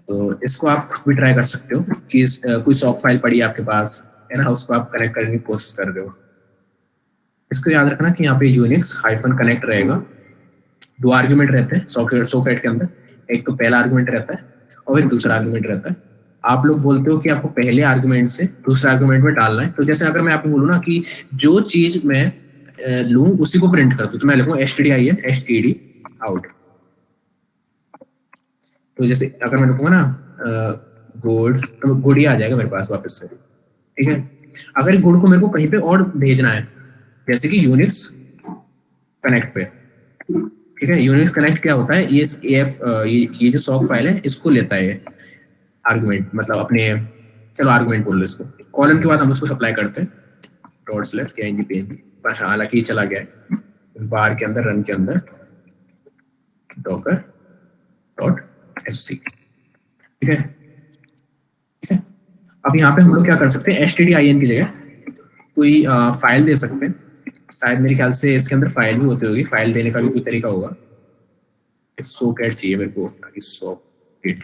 तो इसको आप खुद भी ट्राई कर सकते हो कि कोई सॉक फाइल पड़ी है आपके पास है ना, उसको आप कनेक्ट करने की कोशिश कर रहे हो। इसको याद रखना कि यहाँ पे यूनिक्स -कनेक्ट रहेगा, 2 आर्गुमेंट रहते हैं सॉकेट के अंदर, एक तो पहला आर्गुमेंट रहता है और फिर दूसरा आर्गुमेंट रहता है। आप लोग बोलते हो कि आपको पहले आर्गुमेंट से दूसरे आर्गुमेंट में डालना है, तो जैसे अगर मैं आपको बोलूँ ना कि जो चीज मैं लूँ उसी को प्रिंट कर दूँ, तो मैं लिखूँ std out। तो जैसे अगर मैं लिखूँगा ना गुड, तो गुड ही आ जाएगा मेरे पास वापस से, ठीक है। अगर गुड को मेरे को कहीं पे और भेजना है, जैसे कि यूनिक्स कनेक्ट पे, ठीक है। यूनिक्स कनेक्ट क्या होता है, ये जो सॉक फाइल है इसको लेता है आर्गुमेंट, मतलब अपने, चलो आर्गुमेंट बोल लो इसको, कॉलम के बाद हम उसको सप्लाई करते हैं ./kng पर, हालांकि ये चला गया है var के अंदर रन के अंदर docker.sc, ठीक है। अब यहाँ पे हम लोग क्या कर सकते हैं, stdin की जगह कोई फाइल दे सकते हैं, शायद मेरे ख्याल से इसके अंदर फाइल भी होती होगी, फाइल देने का भी कोई तरीका होगा। socket चाहिए मेरे को, socket,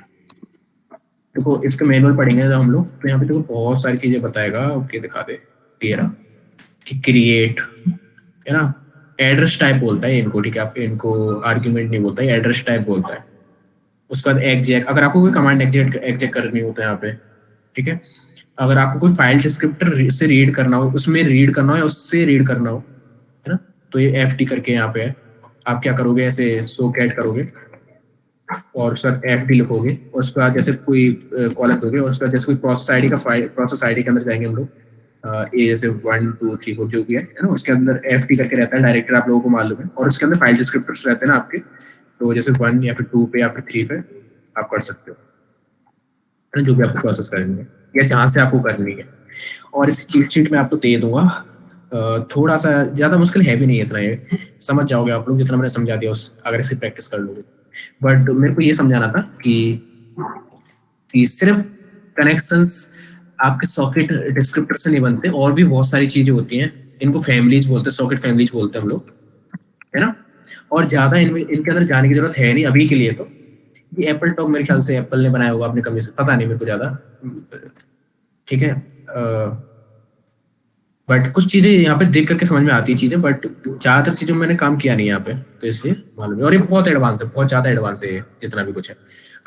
देखो इसका मैनुअल पढ़ेंगे जब हम लोग, तो यहाँ पे देखो बहुत सारी चीजें बताएगा, ओके दिखा दे क्लियर कि क्रिएट है ना, एड्रेस टाइप बोलता है इनको, ठीक है। आप इनको आर्ग्यूमेंट नहीं बोलता है, एड्रेस टाइप बोलता है। उसके बाद exec, अगर आपको कोई कमांड exec करनी होता है यहाँ पे, ठीक है। अगर आपको कोई फाइल डिस्क्रिप्टर से रीड करना हो, उसमें रीड करना हो या उससे रीड करना हो, है ना, तो ये FD करके यहाँ पे है। आप क्या करोगे, ऐसे socket करोगे और उसके बाद FD लिखोगे, और उसके बाद जैसे कोई कॉलम दोगे, और उसके बाद जैसे कोई प्रोसेस आईडी का फाइल, प्रोसेस आईडी के अंदर जाएंगे हम लोग, ए जैसे 1 2 3 4 जो भी है ना, उसके अंदर FD करके रहता है, डायरेक्टर आप लोगों को मालूम है, और उसके अंदर फाइल डिस्क्रिप्टर्स रहते हैं ना आपके, तो जैसे 1 या फिर 2 पे या फिर 3 पे आप कर सकते हो, है ना, जो भी आपको प्रोसेस करेंगे या जहाँ से आपको करनी है। और इस चीट शीट में आपको दे दूंगा, थोड़ा सा ज़्यादा मुश्किल है भी नहीं, इतना ये समझ जाओगे आप लोग जितना मैंने समझा दिया, उस अगर इसे प्रैक्टिस कर लोगे। बट मेरे को ये समझाना था कि सिर्फ कनेक्शंस आपके सॉकेट डिस्क्रिप्टर से नहीं बनते, और भी बहुत सारी चीजें होती हैं, इनको फैमिलीज बोलते हैं, सॉकेट फैमिलीज बोलते हैं हम लोग, है ना। और ज्यादा इनके अंदर जाने की जरूरत है नहीं अभी के लिए, तो ये एप्पल टॉक मेरे ख्याल से एप्पल ने बनाया होगा अपनी कंपनी से, पता नहीं मेरे को ज़्यादा, ठीक है। बट कुछ चीज़ें यहाँ पे देख करके समझ में आती है चीज़ें, बट ज़्यादातर चीज़ों में मैंने काम किया नहीं यहाँ पे, तो इसलिए मालूम है। और ये बहुत एडवांस है, बहुत ज़्यादा एडवांस है ये, जितना भी कुछ है।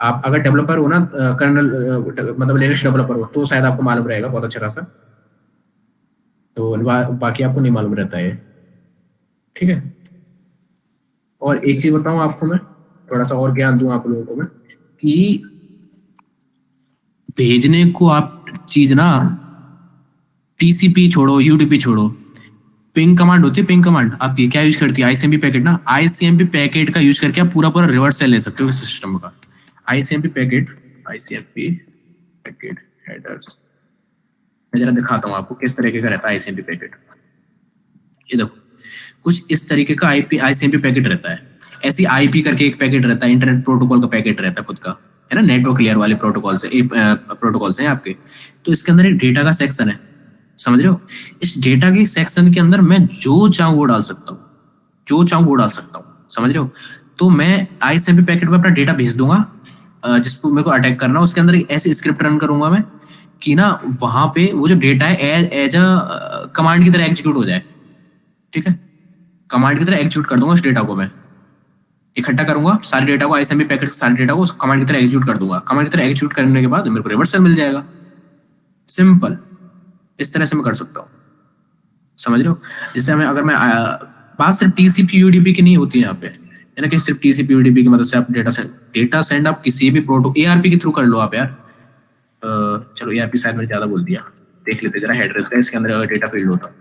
आप अगर डेवलपर हो ना, कर्नल मतलब लिनक्स डेवलपर हो, तो शायद आपको मालूम रहेगा बहुत अच्छा खासा, तो बाकी आपको नहीं मालूम रहता है, ठीक है। और एक चीज़ बताऊँ आपको मैं, थोड़ा सा और ज्ञान दूँ आप लोगों को मैं, कि भेजने को आप चीज़ ना, टीसीपी छोड़ो, यूडीपी छोड़ो, पिंग कमांड होती है, पिंग कमांड आपकी क्या यूज करती है, आईसीएमपी पैकेट ना, आईसीएमपी पैकेट का यूज करके आप पूरा पूरा रिवर्स सेल ले सकते हो सिस्टम का। ICMP packet, ICMP packet headers, मैं जरा दिखाता हूँ आपको किस तरीके का रहता है आईसीएमपी पैकेट। ये देखो, कुछ इस तरीके का आईसीएमपी पैकेट रहता है। ऐसी आईपी करके एक पैकेट रहता है, इंटरनेट प्रोटोकॉल का पैकेट रहता है खुद का, है ना, नेटवर्क लेयर वाले प्रोटोकॉल से प्रोटोकॉल से आपके। तो इसके अंदर एक डेटा का सेक्शन है, समझ रहे हो। इस डेटा के सेक्शन के अंदर मैं जो चाहूँ वो डाल सकता हूँ, जो चाहूँ वो डाल सकता हूँ, समझ रहे हो। तो मैं आईसीएमपी पैकेट में अपना डेटा भेज दूंगा, जिसको मेरे को अटैक करना, उसके अंदर एक ऐसी स्क्रिप्ट रन करूंगा मैं कि ना वहां पे वो जो डेटा है एज अ कमांड की तरह एग्जीक्यूट हो जाए, ठीक है। कमांड की तरह एग्जीक्यूट कर दूंगा उस डेटा को, मैं इकट्ठा करूंगा सारे डेटा को, आईएसएमपी पैकेट सारे डेटा को उस कमांड की तरह एग्जीक्यूट कर दूंगा। कमांड की तरह एग्जीक्यूट करने के बाद मेरे को रिवर्सल मिल जाएगा, सिंपल। इस तरह से मैं कर सकता हूँ, समझ रहे हो। जैसे हमें अगर मैं बात सिर्फ टीसीपी यूडीपी की नहीं होती है यहाँ पे, है ना, कि सिर्फ टीसीपी यूडीपी की मदद से आप डेटा सेंड आप किसी भी प्रोटो एआरपी के थ्रू कर लो आप यार। चलो एआरपी शायद मैंने ज्यादा बोल दिया, देख लेते जरा हेडर्स का, इसके अंदर डेटा फील्ड होता।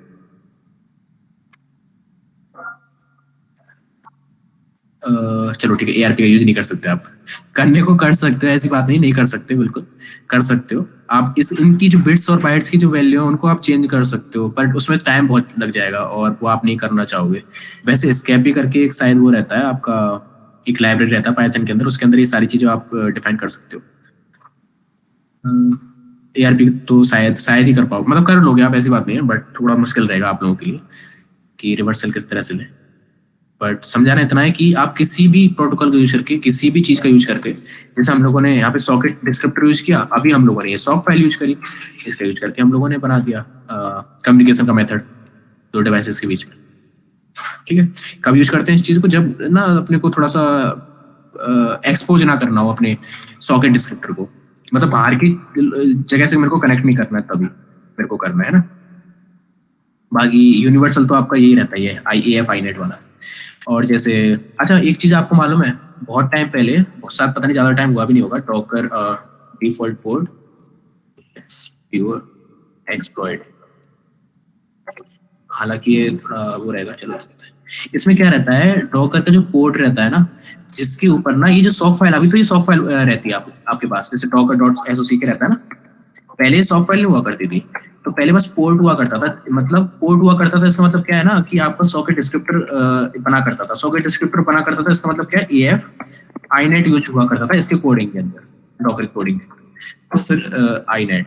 चलो ठीक है, एआरपी का यूज नहीं कर सकते आप, करने को कर सकते हो, ऐसी बात नहीं, नहीं कर सकते, बिल्कुल कर सकते हो आप। इनकी जो बिट्स और बाइट्स की जो वैल्यू है उनको आप चेंज कर सकते हो, पर उसमें टाइम बहुत लग जाएगा और वो आप नहीं करना चाहोगे। वैसे स्कैपी करके एक शायद वो रहता है आपका, एक लाइब्रेरी रहता है पाइथन के अंदर, उसके अंदर ये सारी चीजें आप डिफाइन कर सकते हो। एआरपी तो शायद ही कर पाओ, मतलब कर लोगे आप, ऐसी बात नहीं है, बट थोड़ा मुश्किल रहेगा आप लोगों के लिए कि रिवर्सल किस तरह से लें। बट समझाना इतना है कि आप किसी भी प्रोटोकॉल का यूज करके, किसी भी चीज का यूज करके, जैसे हम लोगों ने यहाँ पे सॉकेट डिस्क्रिप्टर यूज किया, अभी हम लोगों ने ये सॉक फाइल यूज करी, इसका यूज करके हम लोगों ने बना दिया कम्युनिकेशन का मेथड दो डिवाइसेस के बीच में, ठीक है। कब यूज करते हैं इस चीज को, जब ना अपने को थोड़ा सा एक्सपोज ना करना हो अपने सॉकेट डिस्क्रिप्टर को, मतलब बाहर की जगह से मेरे को कनेक्ट नहीं करना है, तभी मेरे को करना है ना। बाकी यूनिवर्सल तो आपका यही रहता है, IAF INET वाला। और जैसे अच्छा एक चीज आपको मालूम है, बहुत टाइम पहले, शायद पता नहीं ज्यादा टाइम हुआ भी नहीं होगा, Docker default port pure exploit, हालांकि ये थोड़ा वो रहेगा, चलो इसमें क्या रहता है, डॉकर का जो पोर्ट रहता है ना, जिसके ऊपर ना ये जो सॉक फाइल, अभी तो ये सॉक फाइल रहती है आपके पास, जैसे docker.soc के रहता है ना, पहले ये सॉक फाइल नहीं हुआ करती थी, तो पहले बस पोर्ट हुआ करता था, मतलब पोर्ट हुआ करता था, इसका मतलब क्या है ना कि आपका सॉकेट डिस्क्रिप्टर बना करता था, सॉकेट डिस्क्रिप्टर बना करता था, इसका मतलब क्या है, AF INET यूज हुआ करता था इसके कोडिंग के अंदर, डॉकर कोडिंग के अंदर, तो फिर INET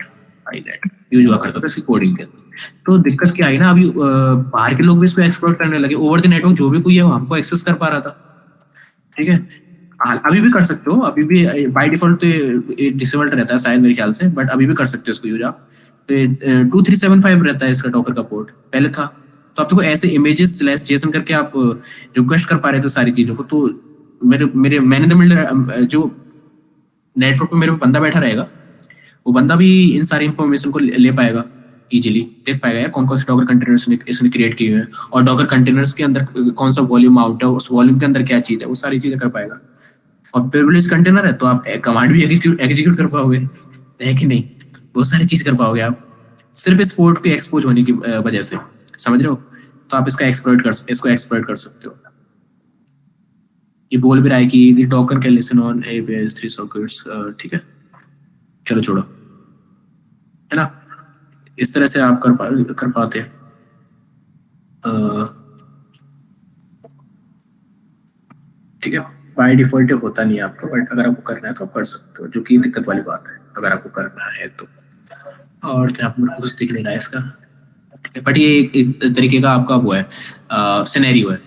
यूज हुआ करता था इसकी कोडिंग के अंदर। तो दिक्कत क्या आई ना, अभी बाहर के लोग भी इसको एक्सप्लोर करने लगे, ओवर द नेटवर्क जो भी कोई है वो हमको एक्सेस कर पा रहा था, ठीक है। अभी भी कर सकते हो, अभी भी बाय डिफॉल्ट तो डिसेबल्ड रहता है शायद मेरे ख्याल से, बट अभी भी कर सकते हो इसको यूज आप। 2375 रहता है इसका डॉकर का पोर्ट, पहले था, तो आप देखो ऐसे इमेजेस /जेसन करके आप रिक्वेस्ट कर पा रहे थे सारी चीजों को। तो मैंने तो जो नेटवर्क पे मेरे बंदा बैठा रहेगा, वो बंदा भी इन सारी इंफॉर्मेशन को ले पाएगा, इजीली देख पाएगा यार कौन कौन से डॉकर कंटेनर्स इसने क्रिएट किए हुए हैं, और डॉकर कंटेनर्स के अंदर कौन सा वॉल्यूम आउट है, उस वॉल्यूम के अंदर क्या चीज है, वो सारी चीजें कर पाएगा। और प्रिविलेज कंटेनर है तो आप कमांड भी एग्जीक्यूट कर पाओगे, है कि नहीं, बहुत सारी चीज कर पाओगे आप, सिर्फ इस पोर्ट के एक्सपोज होने की वजह से, समझ रहे हो। तो आप इसको एक्सप्लॉइट कर सकते हो। ये बोल भी रहा है कि Docker can listen on ABS3 sockets, ठीक है, चलो छोड़ो, है ना, इस तरह से आप कर पाते हैं। ठीक है, बाय डिफॉल्ट होता नहीं है आपका, बट अगर आपको करना है तो आप कर सकते हो, जो कि दिक्कत वाली बात है अगर आपको करना है तो। और क्या आपको कुछ दिख नहीं रहा है इसका, ठीक है, बट ये एक तरीके का आपका वो है, सिनेरियो है,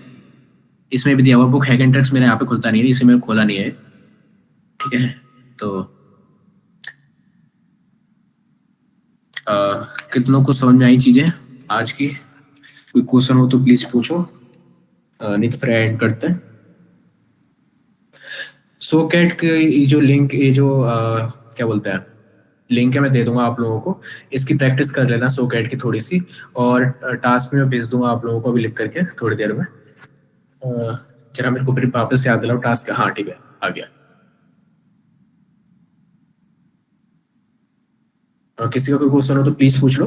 इसमें भी दिया हुआ बुक हैक एंड ट्रिक्स, मेरे यहाँ पे खुलता नहीं है, इसे मैंने खोला नहीं है, ठीक है। तो अ, कितनों को समझ में आई चीजें आज की? कोई क्वेश्चन हो तो प्लीज पूछो, नहीं तो फिर एंड करते हैं। सोकेट की जो लिंक, ये जो क्या बोलते हैं, लिंक है, मैं दे दूंगा आप लोगों को। इसकी प्रैक्टिस कर लेना सोकेट की थोड़ी सी, और टास्क में मैं भेज दूंगा आप लोगों को अभी लिख करके थोड़ी देर में। जरा मेरे को फिर वापस याद दिलाओ टास्क। हाँ ठीक है, आ गया। किसी का कोई क्वेश्चन हो तो प्लीज पूछ लो।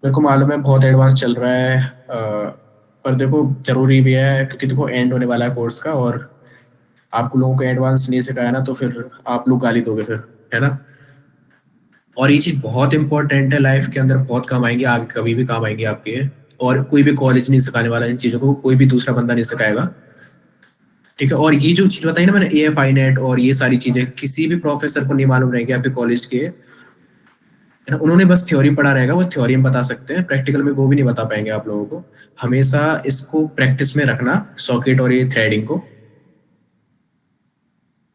मेरे को मालूम है बहुत एडवांस चल रहा है, पर देखो जरूरी भी है, क्योंकि देखो एंड होने वाला है कोर्स का, और आप लोगों को एडवांस नहीं सिखाया ना तो फिर आप लोग गाली दोगे फिर, है ना। और ये चीज बहुत इंपॉर्टेंट है लाइफ के अंदर, बहुत काम आएंगी आगे, कभी भी काम आएंगी आपके। और कोई भी कॉलेज नहीं सिखाने वाला इन चीजों को, कोई भी दूसरा बंदा नहीं सिखाएगा। ठीक है। और ये जो चीज बताई ना मैंने, ए एफ आई नेट और ये सारी चीजें, किसी भी प्रोफेसर को नहीं मालूम रहेगी आपके कॉलेज के, है ना। उन्होंने बस थ्योरी पढ़ा रहेगा, वो थ्योरी में बता सकते हैं, प्रैक्टिकल में वो भी नहीं बता पाएंगे आप लोगों को। हमेशा इसको प्रैक्टिस में रखना, सॉकेट और ये थ्रेडिंग को।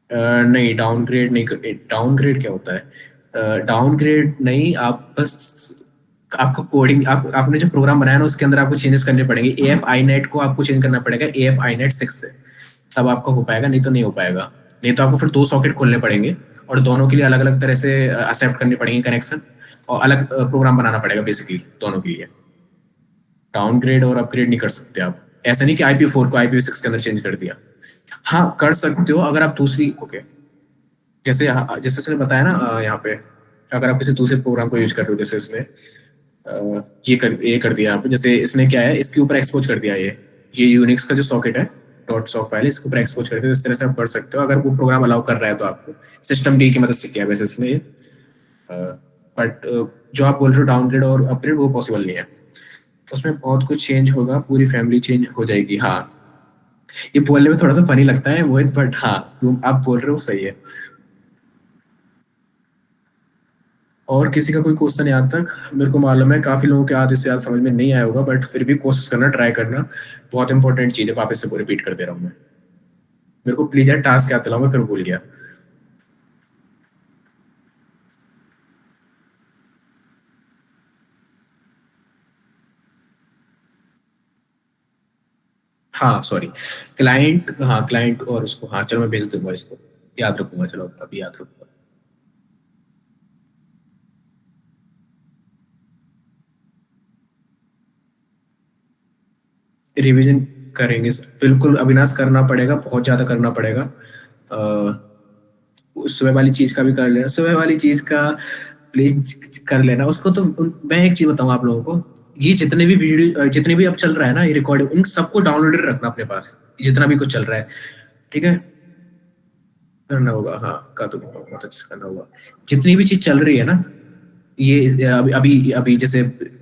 नहीं डाउनग्रेड नहीं, डाउनग्रेड क्या होता है? डाउनग्रेड नहीं, आप बस आपको कोडिंग, आपने जो प्रोग्राम बनाया ना उसके अंदर आपको चेंजेस करने पड़ेंगे। ए एफ आई नेट को आपको चेंज करना पड़ेगा ए एफ आई नेट 6 से, तब आपका हो पाएगा, नहीं तो नहीं हो पाएगा। नहीं तो आपको फिर 2 सॉकेट खोलने पड़ेंगे, और दोनों के लिए अलग अलग तरह से एक्सेप्ट करनी पड़ेंगे कनेक्शन, और अलग प्रोग्राम बनाना पड़ेगा बेसिकली दोनों के लिए। डाउनग्रेड और अपग्रेड नहीं कर सकते आप। ऐसा नहीं कि IP4 को IP6 के अंदर चेंज कर दिया। हाँ कर सकते हो अगर आप दूसरी, ओके, जैसे जैसे इसने बताया ना, यहाँ पे अगर आप किसी दूसरे प्रोग्राम को यूज कर रहे हो, जैसे इसने ये कर दिया आप, जैसे इसने क्या है, इसके ऊपर एक्सपोज कर दिया, ये यूनिक्स का जो सॉकेट है, डॉट सॉक फाइल, इसके ऊपर एक्सपोज कर दिया। इस तरह से आप कर सकते हो अगर वो प्रोग्राम अलाउ कर रहा है तो आपको। सिस्टम डी की मदद से किया वैसे इसने, बट जो आप बोल रहे हो डाउनग्रेड और अपग्रेड, वो पॉसिबल नहीं है। उसमें बहुत कुछ चेंज होगा, पूरी फैमिली चेंज हो जाएगी। हाँ ये बोलने में थोड़ा सा फनी लगता है मोहित, बट हाँ तुम आप बोल रहे हो सही है। और किसी का कोई क्वेश्चन यहाँ तक? मेरे को मालूम है काफी लोगों के आधे से ज्यादा समझ में नहीं आया होगा, बट फिर भी कोशिश करना, ट्राई करना, बहुत इंपॉर्टेंट चीज है। वापस से रिपीट कर दे रहा हूँ मैं। मेरे को प्लीज यार टास्क याद दिलाओ, मैं फिर भूल गया। हाँ सॉरी, क्लाइंट, हाँ क्लाइंट और उसको, हाँ चलो मैं भेज दूंगा इसको, याद रखूंगा, चलो अभी याद रखूंगा। रिवीजन करेंगे बिल्कुल अविनाश, करना पड़ेगा, बहुत ज्यादा करना पड़ेगा। सुबह वाली चीज का भी कर लेना, सुबह वाली चीज का प्लीज कर लेना उसको। तो मैं एक चीज बताऊं आप लोगों को, ये जितने भी वीडियो, जितने भी अब चल रहा है ना ये रिकॉर्डिंग, इन सबको डाउनलोडेड रखना अपने पास, जितना भी कुछ चल रहा है। ठीक है, करना होगा, हाँ का तो बहुत अच्छा करना होगा। जितनी भी चीज चल रही है ना, ये अभी अभी अभी जैसे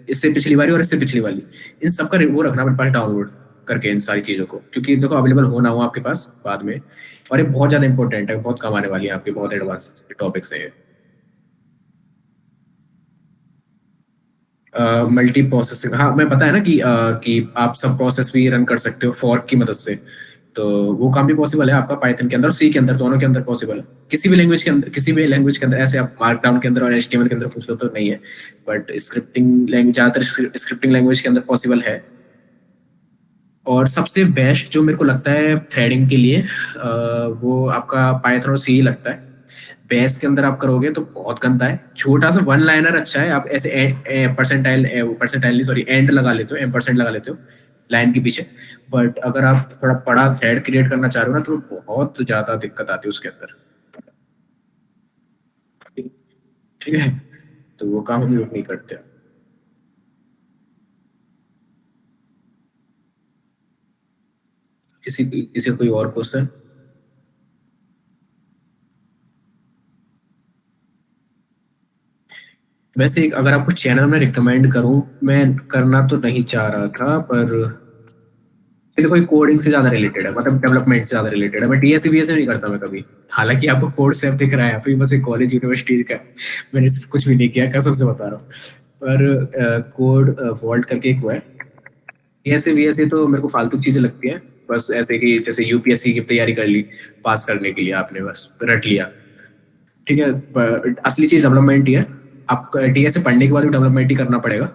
इससे पिछली वाली और इससे पिछली वाली, इन सबका वो रखना अपने पास डाउनलोड करके, इन सारी चीजों को, क्योंकि देखो अवेलेबल हो ना हो आपके पास बाद में। और ये बहुत ज्यादा इंपॉर्टेंट है, बहुत काम आने वाली है आपके, बहुत एडवांस टॉपिक्स है ये। मल्टी प्रोसेसिंग, हाँ मैं पता है ना कि आप सब प्रोसेस भी रन कर सकते हो फॉर्क की मदद से, तो वो काम भी पॉसिबल है आपका पाइथन के अंदर और सी के अंदर, दोनों के अंदर पॉसिबल है। किसी भी लैंग्वेज के अंदर, किसी भी लैंग्वेज के अंदर, ऐसे आप मार्कडाउन के अंदर और एचटीएमएल के अंदर पूछ लो तो नहीं है, बट स्क्रिप्टिंग लैंग्वेज, ज्यादातर स्क्रिप्टिंग लैंग्वेज के अंदर पॉसिबल है। और सबसे बेस्ट जो मेरे को लगता है थ्रेडिंग के लिए, वो आपका पाइथन और सी लगता है। बेस के अंदर आप करोगे तो बहुत गंदा है, छोटा सा वन लाइनर अच्छा है, आप ऐसे परसेंटाइल, परसेंटाइल नहीं सॉरी, एंड लगा लेते हो, एम% लगा लेते हो लाइन के पीछे। बट अगर आप थोड़ा बड़ा थ्रेड क्रिएट करना चाह रहे हो ना, तो बहुत ज्यादा दिक्कत आती है उसके अंदर। ठीक है, तो वो काम हम लोग नहीं करते। किसी कोई और क्वेश्चन? वैसे एक अगर आपको चैनल में रिकमेंड करूं, मैं करना तो नहीं चाह रहा था, पर ये कोई कोडिंग से ज्यादा रिलेटेड है, मतलब डेवलपमेंट से ज्यादा रिलेटेड है। मैं डीएससी बीएससी नहीं करता मैं कभी, हालांकि आपको कोड सेफ दिख रहा है, अभी बस एक कॉलेज यूनिवर्सिटी का, मैंने कुछ भी नहीं किया, कसम से बता रहा हूँ। पर कोड वॉल्ट करके एक हुआ है। ऐसे भी ऐसे तो मेरे को फालतू चीजें लगती है, बस ऐसे कि जैसे यूपीएससी की तैयारी कर ली, पास करने के लिए आपने बस रट लिया, ठीक है। असली चीज डेवलपमेंट ही है। आपको डीएसए पढ़ने के बाद भी डेवलपमेंट ही करना पड़ेगा।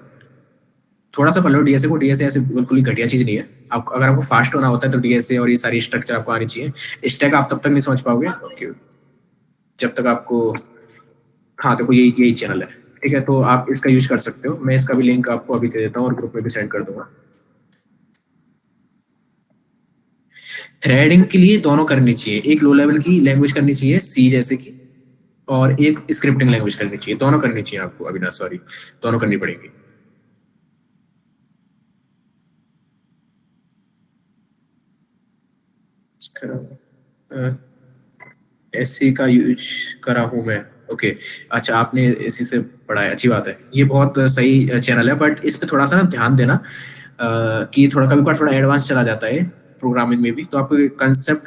थोड़ा सा पढ़ लो डीएसए को, डीएसए ऐसे बिल्कुल ही घटिया चीज नहीं है। आप अगर आपको फास्ट होना होता है तो डीएसए और ये सारी स्ट्रक्चर आपको आनी चाहिए। स्टैक आप तब तक नहीं समझ पाओगे जब तक आपको, हाँ देखो यही यही चैनल है, ठीक है। तो आप इसका यूज कर सकते हो, मैं इसका भी लिंक आपको अभी दे देता हूँ और ग्रुप में भी सेंड कर दूंगा। थ्रेडिंग के लिए दोनों करनी चाहिए, एक लो लेवल की लैंग्वेज करनी चाहिए सी जैसे की, और एक स्क्रिप्टिंग लैंग्वेज करनी चाहिए। दोनों करनी चाहिए आपको अविनाश, सॉरी, दोनों करनी पड़ेगी। एससी का यूज करा हूँ मैं, ओके। अच्छा आपने इसी से पढ़ा है, अच्छी बात है, ये बहुत सही चैनल है। बट इस पे थोड़ा सा ना ध्यान देना कि थोड़ा कभी कभार थोड़ा एडवांस चला जाता है प्रोग्रामिंग में भी। तो आपको कंसेप्ट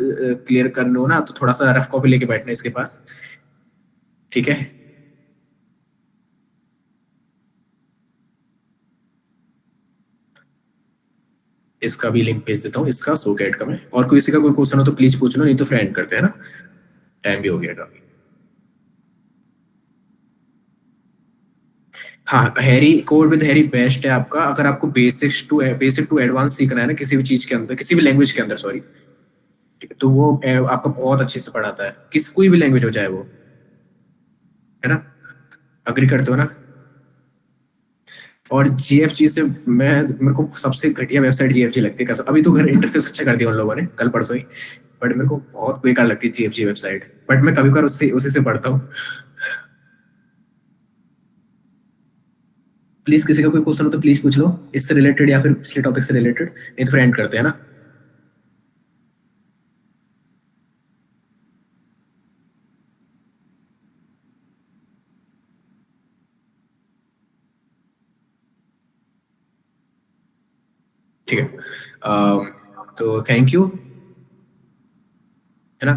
क्लियर करने हो ना, तो थोड़ा सा रफ कॉपी लेके बैठना इसके पास, ठीक है। इसका भी लिंक भेज देता हूँ, इसका सोकेट का मैं। और कोई किसी का कोई क्वेश्चन हो तो प्लीज पूछ लो, नहीं तो फिर एंड करते हैं ना, टाइम भी हो गया काफी। हाँ, Harry code with Harry best है आपका, अगर आपको बेसिक टू एडवांस सीखना है ना किसी भी चीज के अंदर, किसी भी लैंग्वेज के अंदर, सॉरी, तो वो आपको बहुत अच्छे से पढ़ाता है, कोई भी लैंग्वेज हो जाए वो, है ना। अग्री करते हो ना। और जीएफजी से मेरे को सबसे घटिया वेबसाइट जीएफजी लगती है कसम। अभी तो घर इंटरफेस अच्छा कर दिया उन लोगों ने कल परसों ही, बट मेरे को बहुत बेकार लगती है जीएफजी वेबसाइट। बट मैं कभी कभार उससे उसी से पढ़ता हूँ। प्लीज किसी का कोई क्वेश्चन हो तो प्लीज पूछ लो, इससे रिलेटेड या फिर पिछले टॉपिक से रिलेटेड, नहीं तो फिर एंड करते हैं ना। ठीक है, तो थैंक यू, है ना।